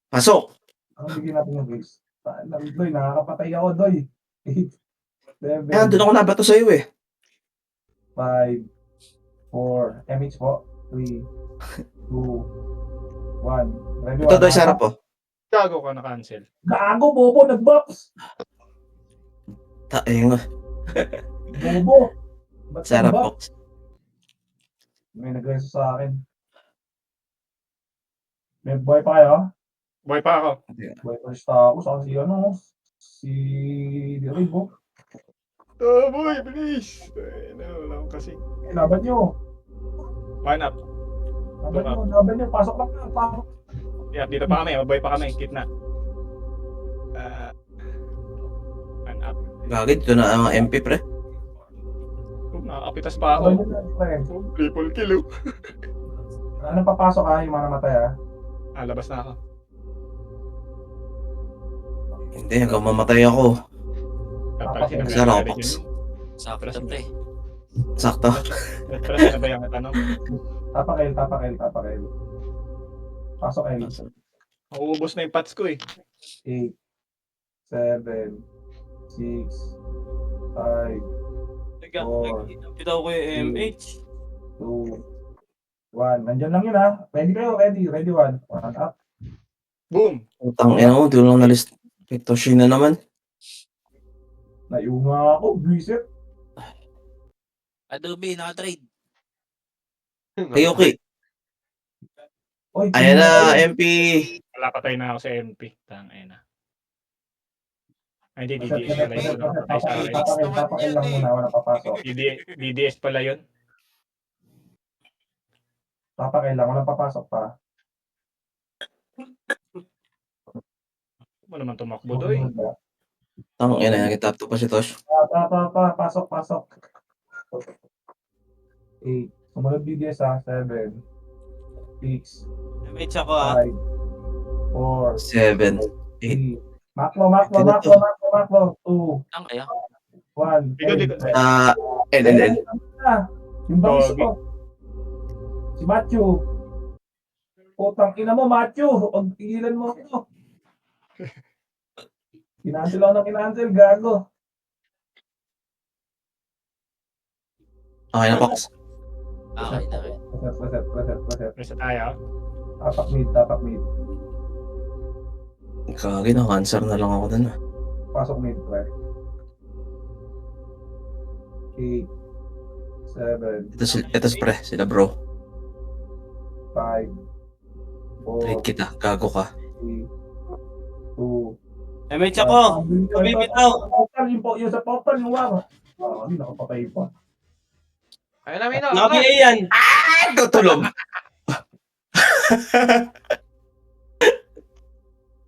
[SPEAKER 3] Pasok!
[SPEAKER 2] Ang bigyan natin yung base. Doy, nakakapatay ako, Doy. 8, 7,
[SPEAKER 3] Ayan, doon ako nabato sa'yo eh.
[SPEAKER 2] 5, 4, MH po. 3, 2, 1. Ready,
[SPEAKER 3] Ito, Doy, sarap po.
[SPEAKER 12] Gago ka na-cancel.
[SPEAKER 2] Gago, bobo, nag-box.
[SPEAKER 3] Ayun nga.
[SPEAKER 2] Bobo. Ba't
[SPEAKER 3] Sarap
[SPEAKER 2] nag-box?
[SPEAKER 3] po.
[SPEAKER 2] May nag-reso sa akin. May boy pa kayo?
[SPEAKER 12] Boy pa ako.
[SPEAKER 2] Boy pa ako. Saan si ano? Si Rigo.
[SPEAKER 12] Oh boy, bilis! Wala akong kasi.
[SPEAKER 2] Laban nyo.
[SPEAKER 12] One up.
[SPEAKER 2] Laban nyo. Pasok lang na. Pasok.
[SPEAKER 12] Yeah, dito pa kami. Boy pa kami. Kitna. One up.
[SPEAKER 3] Gagid, ito na ang MP, pre.
[SPEAKER 12] Nakakapitas pa
[SPEAKER 2] Laban
[SPEAKER 12] ako.
[SPEAKER 2] nyo na, friend.
[SPEAKER 12] Triple kill oh.
[SPEAKER 2] Ano papasok ha? Yung mga namatay ha?
[SPEAKER 12] Labas na ako.
[SPEAKER 3] Hindi, hanggang mamatay ako.
[SPEAKER 12] Pala sinabi
[SPEAKER 3] Sa
[SPEAKER 12] natin
[SPEAKER 3] Robox.
[SPEAKER 12] yun.
[SPEAKER 4] Sakto, pre.
[SPEAKER 3] Sakto.
[SPEAKER 12] Pala sinabi ang tanong.
[SPEAKER 2] Tapakel. Pasok L.
[SPEAKER 12] Mauubos na yung pats ko eh.
[SPEAKER 2] 8, 7, 6, 5,
[SPEAKER 7] Kita ko yung MH.
[SPEAKER 2] 2, 1. Nandiyan lang yun ha. Ready kayo, ready. Ready 1. 1 up.
[SPEAKER 12] Boom!
[SPEAKER 3] Putang ina mo, doon lang nalis. Toshi na naman.
[SPEAKER 2] Naiunga ako. Buisit.
[SPEAKER 4] Adobe, naka-trade.
[SPEAKER 3] Okay.
[SPEAKER 2] Oy,
[SPEAKER 3] Ayan na, MP.
[SPEAKER 12] Wala patay na ako sa MP. Tangina. Ay, hindi. DDS pala yun. Patay sa akin.
[SPEAKER 2] Tapakel lang muna. Wala papasok.
[SPEAKER 12] DDS pala yun.
[SPEAKER 2] Tapakel lang. Walang papasok pa.
[SPEAKER 12] Ano naman tumakbo doy?
[SPEAKER 3] Tang ina, nagtap to pa si Tosh.
[SPEAKER 2] Pasok. 8. Sumunod BDS ha. 7, 6,
[SPEAKER 7] MH ako ah.
[SPEAKER 2] 5,
[SPEAKER 3] 7.
[SPEAKER 2] 4, 3. Maklo. 2,
[SPEAKER 4] Ang kaya?
[SPEAKER 2] 1.
[SPEAKER 12] Dito.
[SPEAKER 3] LLL.
[SPEAKER 2] Yung bangis ko. Si Matthew. Putang ina mo, Matthew. Huwag tigilan mo ako. Kinancel ako ng kinancel, gago.
[SPEAKER 3] Okay na, Pox.
[SPEAKER 4] Okay.
[SPEAKER 2] Reset.
[SPEAKER 12] Reset tayo.
[SPEAKER 2] Tapak mid.
[SPEAKER 3] Kagin, cancer na lang ako dun.
[SPEAKER 2] Pasok mid, pre. 8, 7,
[SPEAKER 3] Ito pre, sila bro.
[SPEAKER 2] 5, 4,
[SPEAKER 3] Trade kita, gago ka.
[SPEAKER 2] 3, 2,
[SPEAKER 7] MH ako. Bibitaw.
[SPEAKER 2] Yung sa portal, yung wala. Hindi nakapatay pa.
[SPEAKER 5] Ayun na, Mino.
[SPEAKER 7] Naka-BA yan.
[SPEAKER 3] Tutulog.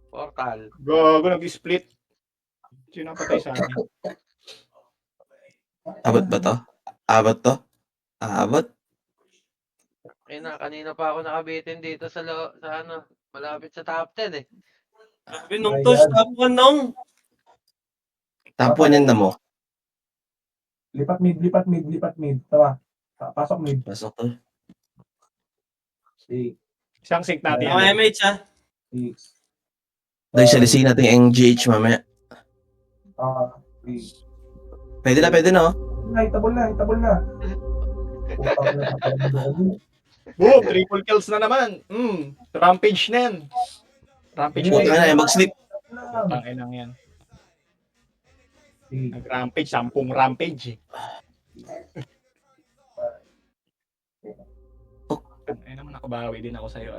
[SPEAKER 5] Portal.
[SPEAKER 12] Gago, nag-split. Sino ang patay sa akin?
[SPEAKER 3] Abot ba to? Abot?
[SPEAKER 5] Kanina pa ako nakabitin dito sa malapit sa top 10 eh.
[SPEAKER 7] Sabi nung Tosh, tapo ka nung.
[SPEAKER 3] Tapuan yan na mo.
[SPEAKER 2] Lipat mid. Tawa. Pasok mid.
[SPEAKER 3] Pasok to.
[SPEAKER 2] 8,
[SPEAKER 12] Isang sync natin.
[SPEAKER 7] Ako MH ah.
[SPEAKER 2] 6,
[SPEAKER 3] Dahil salisin natin yung GH mamaya.
[SPEAKER 2] 3,
[SPEAKER 3] Pwede na, oh.
[SPEAKER 2] Hitabol na. Putang na.
[SPEAKER 12] Boom! Triple kills na naman. Rampage na yan. Rampage na
[SPEAKER 3] Puta na, mag-sleep.
[SPEAKER 12] Ang inang yan. Nag-rampage, 10 rampage eh. Ay naman, nakabawi din ako sa'yo,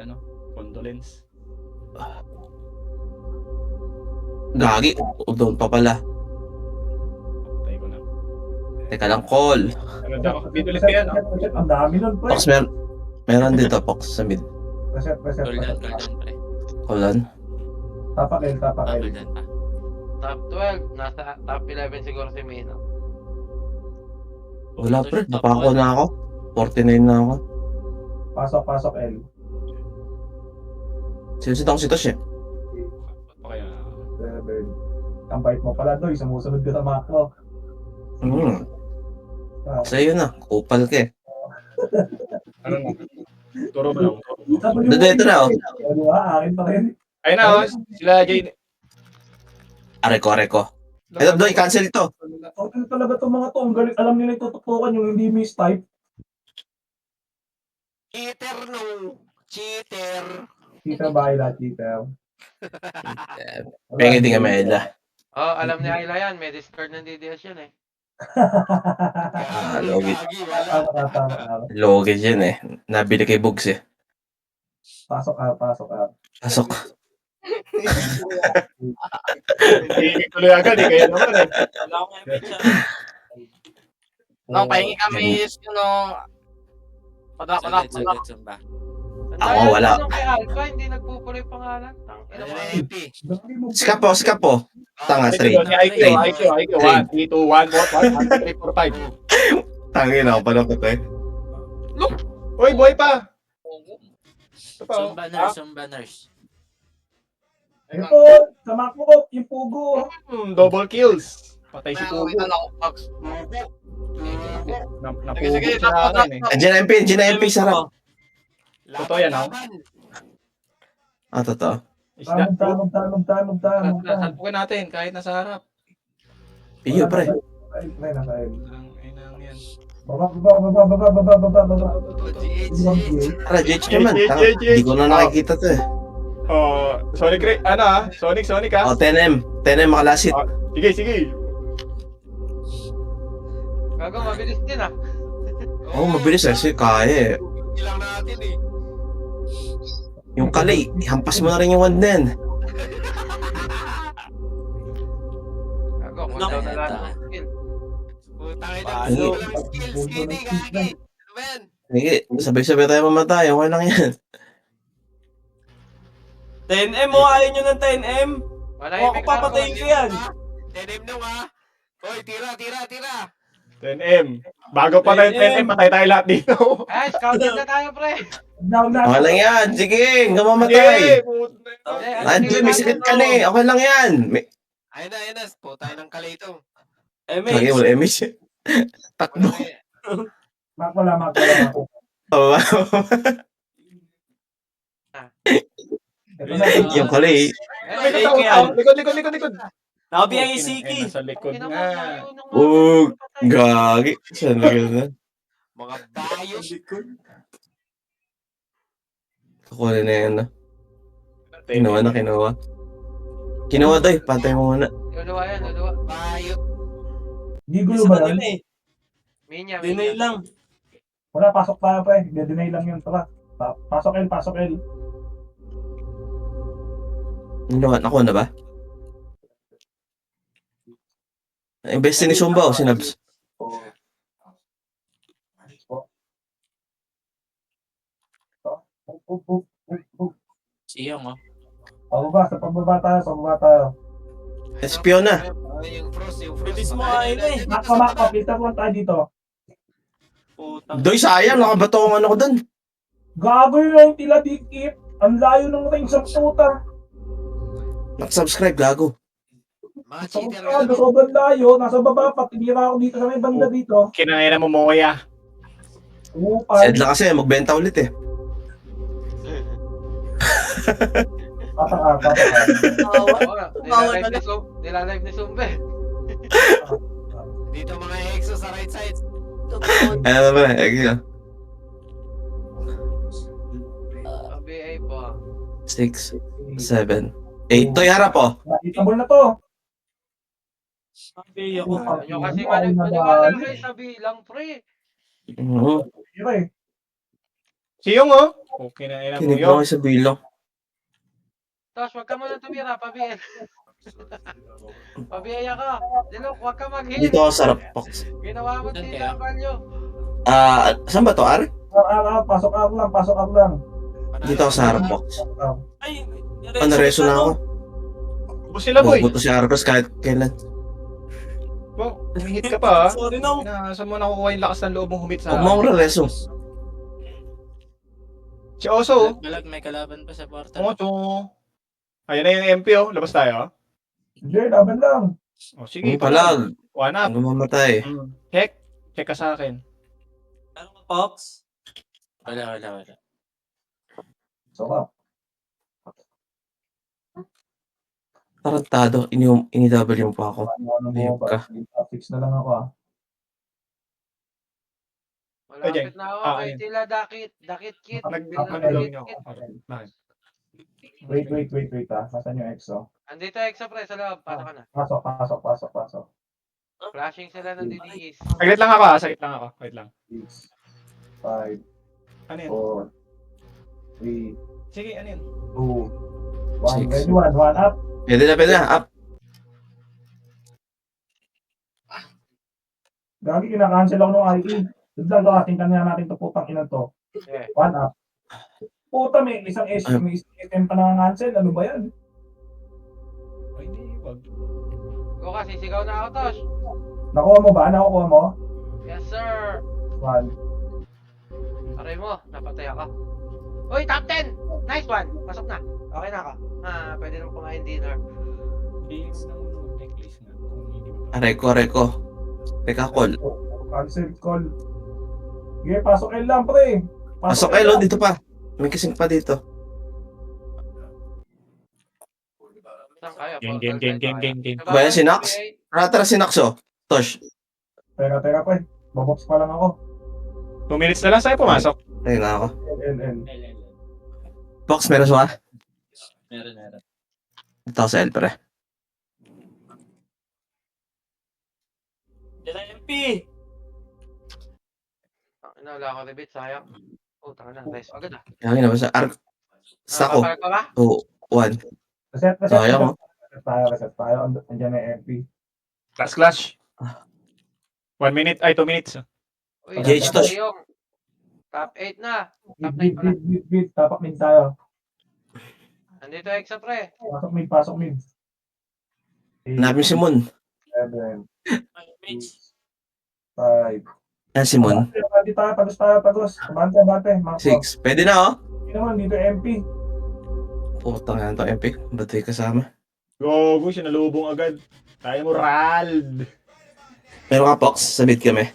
[SPEAKER 12] condolence.
[SPEAKER 3] Gagi. Doon pa pala.
[SPEAKER 12] Patay ko na.
[SPEAKER 3] Teka lang, call.
[SPEAKER 12] Ano daw? Dito ulit kayo, no?
[SPEAKER 2] Ang dami nun, pre.
[SPEAKER 3] Pox, meron dito, Pox, sa mid.
[SPEAKER 2] Reset.
[SPEAKER 4] Golden pre.
[SPEAKER 3] Call
[SPEAKER 2] Tapak L.
[SPEAKER 4] Golden pa.
[SPEAKER 5] Top 12, nasa top 11 siguro si Mino.
[SPEAKER 3] Wala, pre. Napako na ako. 49 na ako.
[SPEAKER 2] Pasok L.
[SPEAKER 3] Sinusit ako si Tosh eh.
[SPEAKER 12] Okay,
[SPEAKER 2] 7. Ang bait mo pala, Doy. Sumusunod ka sa macro.
[SPEAKER 3] Sa'yo na. Kupal ka eh.
[SPEAKER 12] ano na? Turo mo lang.
[SPEAKER 3] Dito na, oh.
[SPEAKER 2] Di ba? Akin pa rin.
[SPEAKER 12] Ayun na, sila Jade.
[SPEAKER 3] Areko. Ito, Doy, cancel ito.
[SPEAKER 2] Ano talaga itong mga to? Ang galing. Alam nila itututukan yung hindi mistype.
[SPEAKER 1] Cheater no. Cheater.
[SPEAKER 2] Cheater ba Ayla? Cheater.
[SPEAKER 3] Pengi din kami, Ella.
[SPEAKER 5] Oh, alam ni Ayla yan. May Discord ng DDS yan eh.
[SPEAKER 3] Logi.
[SPEAKER 2] Tama.
[SPEAKER 3] Logi yan eh. Nabili kay Bugs eh.
[SPEAKER 2] Pasok.
[SPEAKER 3] Pasok.
[SPEAKER 12] Hindi tuloy agad eh, kaya naman eh.
[SPEAKER 4] Wala akong image siya.
[SPEAKER 10] No, pahingi kami padap.
[SPEAKER 4] Zumba.
[SPEAKER 3] Ako, wala.
[SPEAKER 5] Ano kay Alpha, hindi nagpupuloy pangalan.
[SPEAKER 1] Ano na MP?
[SPEAKER 3] Skap po. Tanga, straight.
[SPEAKER 12] IQ. 1, 3, 2, 1, 3, 4, 5.
[SPEAKER 3] Tangin ako, paano ko to eh.
[SPEAKER 12] Uy, boy pa! Ito pa,
[SPEAKER 4] Zumba nurse.
[SPEAKER 2] Ayun po. Sa macro, yung pugo.
[SPEAKER 12] double kills. Patay si Pugo.
[SPEAKER 10] Box.
[SPEAKER 12] Napugo siya na akin eh.
[SPEAKER 3] Andiyan na MP, sarap.
[SPEAKER 12] Totoo yan, oh.
[SPEAKER 3] Totoo.
[SPEAKER 12] Isda.
[SPEAKER 2] Tamog.
[SPEAKER 12] Salpukin natin kahit nasa harap.
[SPEAKER 3] Iyo, pre.
[SPEAKER 2] Nasa L.
[SPEAKER 12] Inang yan.
[SPEAKER 2] Baba.
[SPEAKER 3] Tara, JH naman. Tanga, hindi ko na nakikita to eh.
[SPEAKER 12] Oh, Sonic Ray. Sonic ha?
[SPEAKER 3] Oh, 10M. 10M makalasit.
[SPEAKER 12] Sige.
[SPEAKER 5] Gago, mabilis din ah.
[SPEAKER 3] Oh, mabilis eh. Kaya eh.
[SPEAKER 1] Ilang natin eh.
[SPEAKER 3] Yung kalay, hampas mo na rin yung wand na yan.
[SPEAKER 5] Gago, kung daw na lang ang skill.
[SPEAKER 1] Putang ina.
[SPEAKER 3] Ano?
[SPEAKER 1] Skills, skinny, gagi. Ano ba yan?
[SPEAKER 3] Sige, sabay-sabay tayo mamatay. Okay lang yan.
[SPEAKER 7] 10M mo, ayaw nyo ng 10M?
[SPEAKER 5] Wala
[SPEAKER 7] Ako papatayin ko yan.
[SPEAKER 1] 10M nung ha. Hoy, tira.
[SPEAKER 12] 10M. Bago pa tayo 10M, patay tayo lahat dito.
[SPEAKER 5] Ay, scouted na tayo, pre.
[SPEAKER 3] Okay lang yan. Sige, hanggang mamatay. Andrew, may sakit ka na eh. Okay lang yan.
[SPEAKER 1] Ayun na. Putay ng kalito.
[SPEAKER 3] Kaya wala emis. Takbo.
[SPEAKER 2] Mak wala.
[SPEAKER 3] Yung kalay.
[SPEAKER 12] Likod.
[SPEAKER 7] Nakabi ang Isiki.
[SPEAKER 12] Nasa likod
[SPEAKER 5] Ina mo,
[SPEAKER 12] nga.
[SPEAKER 5] ayaw nung mga
[SPEAKER 3] Oh,
[SPEAKER 5] patay.
[SPEAKER 3] gagi. Saan na gano'n?
[SPEAKER 1] Mga bayos.
[SPEAKER 3] Kukunin na yan. Kinuha. Kinuha doy. Pantay mo muna.
[SPEAKER 5] Luluwa yan.
[SPEAKER 1] Bayot.
[SPEAKER 2] Di gulo ba yan?
[SPEAKER 5] Minya.
[SPEAKER 7] Deny lang.
[SPEAKER 2] Wala, pasok tayo pa eh. Deny lang yun. Tara. Pasok L.
[SPEAKER 3] Ako na ba? Invest ni Sumba o sinabs?
[SPEAKER 4] Siyong oh.
[SPEAKER 2] Pababa tayo.
[SPEAKER 3] Espion na.
[SPEAKER 1] Yung frost.
[SPEAKER 7] Bilis mo ayaw na eh.
[SPEAKER 2] Mako, kita po tayo dito.
[SPEAKER 7] Putang.
[SPEAKER 3] Doy, sayang. Nakabato ang ano ko dun.
[SPEAKER 2] Gago yun yung tila dikit. Ang layo ng ring sa puta.
[SPEAKER 3] Nakasubscribe, gago.
[SPEAKER 1] Mga
[SPEAKER 2] Sa
[SPEAKER 1] cheater.
[SPEAKER 2] puta, sobrang layo. Nasa baba pa. Tinira ako dito sa may banda dito.
[SPEAKER 12] Kinangina mo Moya.
[SPEAKER 3] Sad lang kasi, magbenta ulit eh.
[SPEAKER 2] Pataka.
[SPEAKER 5] Nilalive ni Sumbe.
[SPEAKER 1] Dito mga exos sa right side.
[SPEAKER 3] Ano ba? Ege.
[SPEAKER 5] BA po.
[SPEAKER 3] 6, 7, 8. Toy, harap oh.
[SPEAKER 2] Hitable na to.
[SPEAKER 7] Sabi ako.
[SPEAKER 5] Ano kasi maniwala kayo sa bilang, pre.
[SPEAKER 3] Oo.
[SPEAKER 2] Hira eh.
[SPEAKER 12] Si Yung, oh. Okay na, ilan mo
[SPEAKER 3] Kinig
[SPEAKER 12] Yung.
[SPEAKER 3] mo sa bilong.
[SPEAKER 5] Tosh, wag ka muna tumira, pabiel. Pabiyaya ka. Dilok, wag ka mag-heal.
[SPEAKER 3] Dito ako sa box.
[SPEAKER 5] Ginawa mo
[SPEAKER 4] Saan
[SPEAKER 5] si
[SPEAKER 4] kaya?
[SPEAKER 5] Valyo.
[SPEAKER 3] Saan ba to, Ar?
[SPEAKER 2] Pasok up lang, pasok up lang.
[SPEAKER 3] Dito ako sa harap box.
[SPEAKER 7] Ay,
[SPEAKER 3] Nareso na ako.
[SPEAKER 12] Ubus sila, boy.
[SPEAKER 3] Bubuto si Arcos kahit kailan.
[SPEAKER 12] Wow, humihit ka pa, ha?
[SPEAKER 7] Sorry no.
[SPEAKER 12] Saan mo nakukuha yung lakas ng loob mong humit sa
[SPEAKER 3] Huwag mo akong rereso.
[SPEAKER 12] Si Oso, oh.
[SPEAKER 4] Balag, may kalaban pa sa portal.
[SPEAKER 12] Oo, to. Ayan na yung MP, oh. Labas tayo, oh.
[SPEAKER 2] Hindi, laban lang.
[SPEAKER 12] Oh, sige,
[SPEAKER 3] Yung palag.
[SPEAKER 12] One up.
[SPEAKER 3] Ang mamatay.
[SPEAKER 12] Check. Check ka sa akin.
[SPEAKER 7] Ano ka, Pops?
[SPEAKER 4] Wala.
[SPEAKER 2] So up.
[SPEAKER 3] Tarantado. Ini-double pa ako. Ayop ka.
[SPEAKER 2] Fix na lang ako ah.
[SPEAKER 5] Malapit na ako kay
[SPEAKER 12] ayun.
[SPEAKER 5] Tila Dakit Kit.
[SPEAKER 12] Nag-upload niyo ako. Bakit?
[SPEAKER 2] Wait ah. Nasaan yung EXO?
[SPEAKER 5] Andito Exo pre sa loob. Pasok ka na.
[SPEAKER 2] Pasok.
[SPEAKER 5] Flashing sila ng DDEs.
[SPEAKER 12] Saglit lang ako, ha? Saglit lang ako. Wait lang.
[SPEAKER 2] 6, 5,
[SPEAKER 12] Ano yun?
[SPEAKER 2] 4, 3,
[SPEAKER 12] Sige, ano yun?
[SPEAKER 2] 2, 1.
[SPEAKER 3] Six.
[SPEAKER 2] Ready, one up.
[SPEAKER 3] Pwede na. Up.
[SPEAKER 2] Gagi, kinakancel ako ng IE. Dagdag ating kanya natin to putang ina to.
[SPEAKER 5] Yeah.
[SPEAKER 2] One up. Puta, may isang SM pa na-cancel. Ano ba yan?
[SPEAKER 12] Ay, hindi. Wag.
[SPEAKER 5] Go ka, sisigaw na ako, Tosh.
[SPEAKER 2] Nakuha mo ba? Nakuha mo?
[SPEAKER 5] Yes, sir.
[SPEAKER 2] 1.
[SPEAKER 5] Aray mo, napatay ako. Uy, top 10! Nice one! Pasok na. Okay na ako. Pwede naman kumain dinner.
[SPEAKER 12] Please, na muna necklace na. Kung hindi mo.
[SPEAKER 3] Aray ko. Teka, call.
[SPEAKER 2] Cancel call. Sige, pasok kayo lang, pre.
[SPEAKER 3] Pasok kayo, dito pa. May kasing pa dito.
[SPEAKER 5] Saan kayo?
[SPEAKER 12] Game.
[SPEAKER 3] Ba yan si Nox? Tara si Noxo. Tosh.
[SPEAKER 2] Teka, pre. Babox pa lang ako.
[SPEAKER 12] 2 minutes na lang sa'yo pumasok.
[SPEAKER 3] Ayun na ako.
[SPEAKER 2] LL.
[SPEAKER 3] Box, meron siya?
[SPEAKER 4] Meron.
[SPEAKER 3] Dito ako sa L, pre.
[SPEAKER 7] Yan ang MP.
[SPEAKER 5] Wala ako rebate, sayang. Oh, tanga na. Nice. Agad ah.
[SPEAKER 3] Kaya na ba sa Arc? Sako.
[SPEAKER 5] Papalag ka ba?
[SPEAKER 3] 2, 1.
[SPEAKER 2] Reset.
[SPEAKER 3] Sayang, oh.
[SPEAKER 2] Reset tayo. Andiyan na yung FP.
[SPEAKER 12] Clash. 1 minute, ay 2 minutes.
[SPEAKER 5] Uy,
[SPEAKER 3] JH
[SPEAKER 5] nandito
[SPEAKER 3] Tosh.
[SPEAKER 5] si Yung. Top 8 na. Top 9 pala.
[SPEAKER 2] Beat. Tapak mid tayo.
[SPEAKER 5] Nandito Exo pre.
[SPEAKER 2] Pasok mid.
[SPEAKER 3] Hanapin si Moon.
[SPEAKER 2] 7,
[SPEAKER 7] Ay, mates.
[SPEAKER 2] 5.
[SPEAKER 3] Yan si Moon.
[SPEAKER 2] Pagos. Bante.
[SPEAKER 3] 6. Pwede na, oh.
[SPEAKER 2] Hindi naman, dito MP.
[SPEAKER 3] Putang yan to, MP. Ba't tayo kasama?
[SPEAKER 12] Go, sinalubong agad. Tayo mo, Rald.
[SPEAKER 3] Meron ka, Pox. Sabit kami.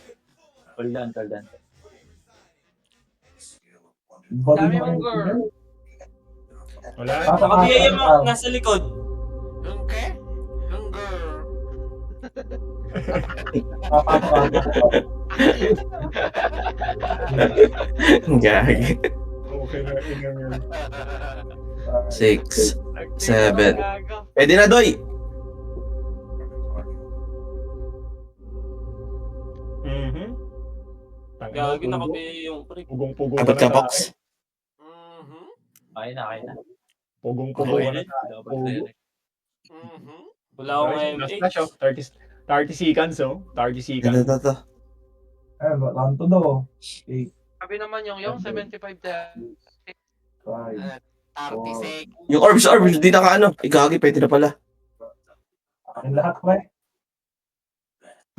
[SPEAKER 8] Hold on.
[SPEAKER 5] Dami mong girl.
[SPEAKER 12] Wala.
[SPEAKER 7] Nakabiyaya mo, nasa likod.
[SPEAKER 1] Yung ke? Yung girl.
[SPEAKER 3] Gagi.
[SPEAKER 12] Okay na, ingat yun.
[SPEAKER 3] 6. 7.
[SPEAKER 5] Gago.
[SPEAKER 3] Pwede na, Doy.
[SPEAKER 7] Gagi, nakabiyaya yung pre.
[SPEAKER 12] Pugong-pugo
[SPEAKER 3] Abot ka, Pox.
[SPEAKER 8] Okay na.
[SPEAKER 12] Pugong-pugo
[SPEAKER 7] Okay,
[SPEAKER 12] na.
[SPEAKER 7] Wala akong
[SPEAKER 12] Last
[SPEAKER 7] MH.
[SPEAKER 12] match, oh. 30 seconds, oh. 30 seconds.
[SPEAKER 3] Ito.
[SPEAKER 2] Round to do. 8,
[SPEAKER 5] Sabi naman yung 75 ta.
[SPEAKER 2] 5.
[SPEAKER 1] 30 sec.
[SPEAKER 3] Yung orbs, di na ka ano. Igagi, pwede na pala.
[SPEAKER 2] Akin lahat, pre.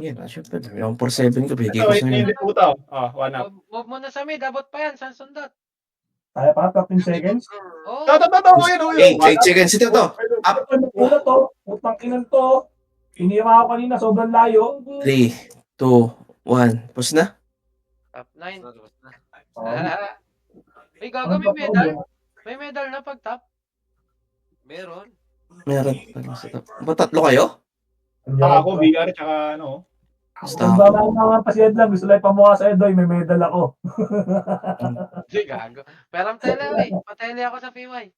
[SPEAKER 3] Yan, syempre. Yung 4-7 ko, bigay
[SPEAKER 12] Ito,
[SPEAKER 3] ko sa'yo.
[SPEAKER 12] hindi puta, oh. 1 up.
[SPEAKER 5] Move mo na sa mid, abot pa yan, saan sundot?
[SPEAKER 2] Tayo pa, 15 seconds.
[SPEAKER 5] Oh,
[SPEAKER 12] Ito,
[SPEAKER 3] 8 seconds. Ito to.
[SPEAKER 2] Una to. Putang inan to. Inira ako kanina, sobrang layo.
[SPEAKER 3] 3, 2, 1. Pause na.
[SPEAKER 5] top 9.
[SPEAKER 2] Oh.
[SPEAKER 5] Uy, gago, may medal. May medal na pag top.
[SPEAKER 1] Meron.
[SPEAKER 3] Meron. Ba, tatlo kayo?
[SPEAKER 12] Ako, VR, tsaka ano.
[SPEAKER 3] Basta
[SPEAKER 2] Kung babaan naman pa si Ed lang, gusto lang ipamukha sa Edoy, may medal ako.
[SPEAKER 5] Hindi, gago. Pero ang tele, patele ako sa PY.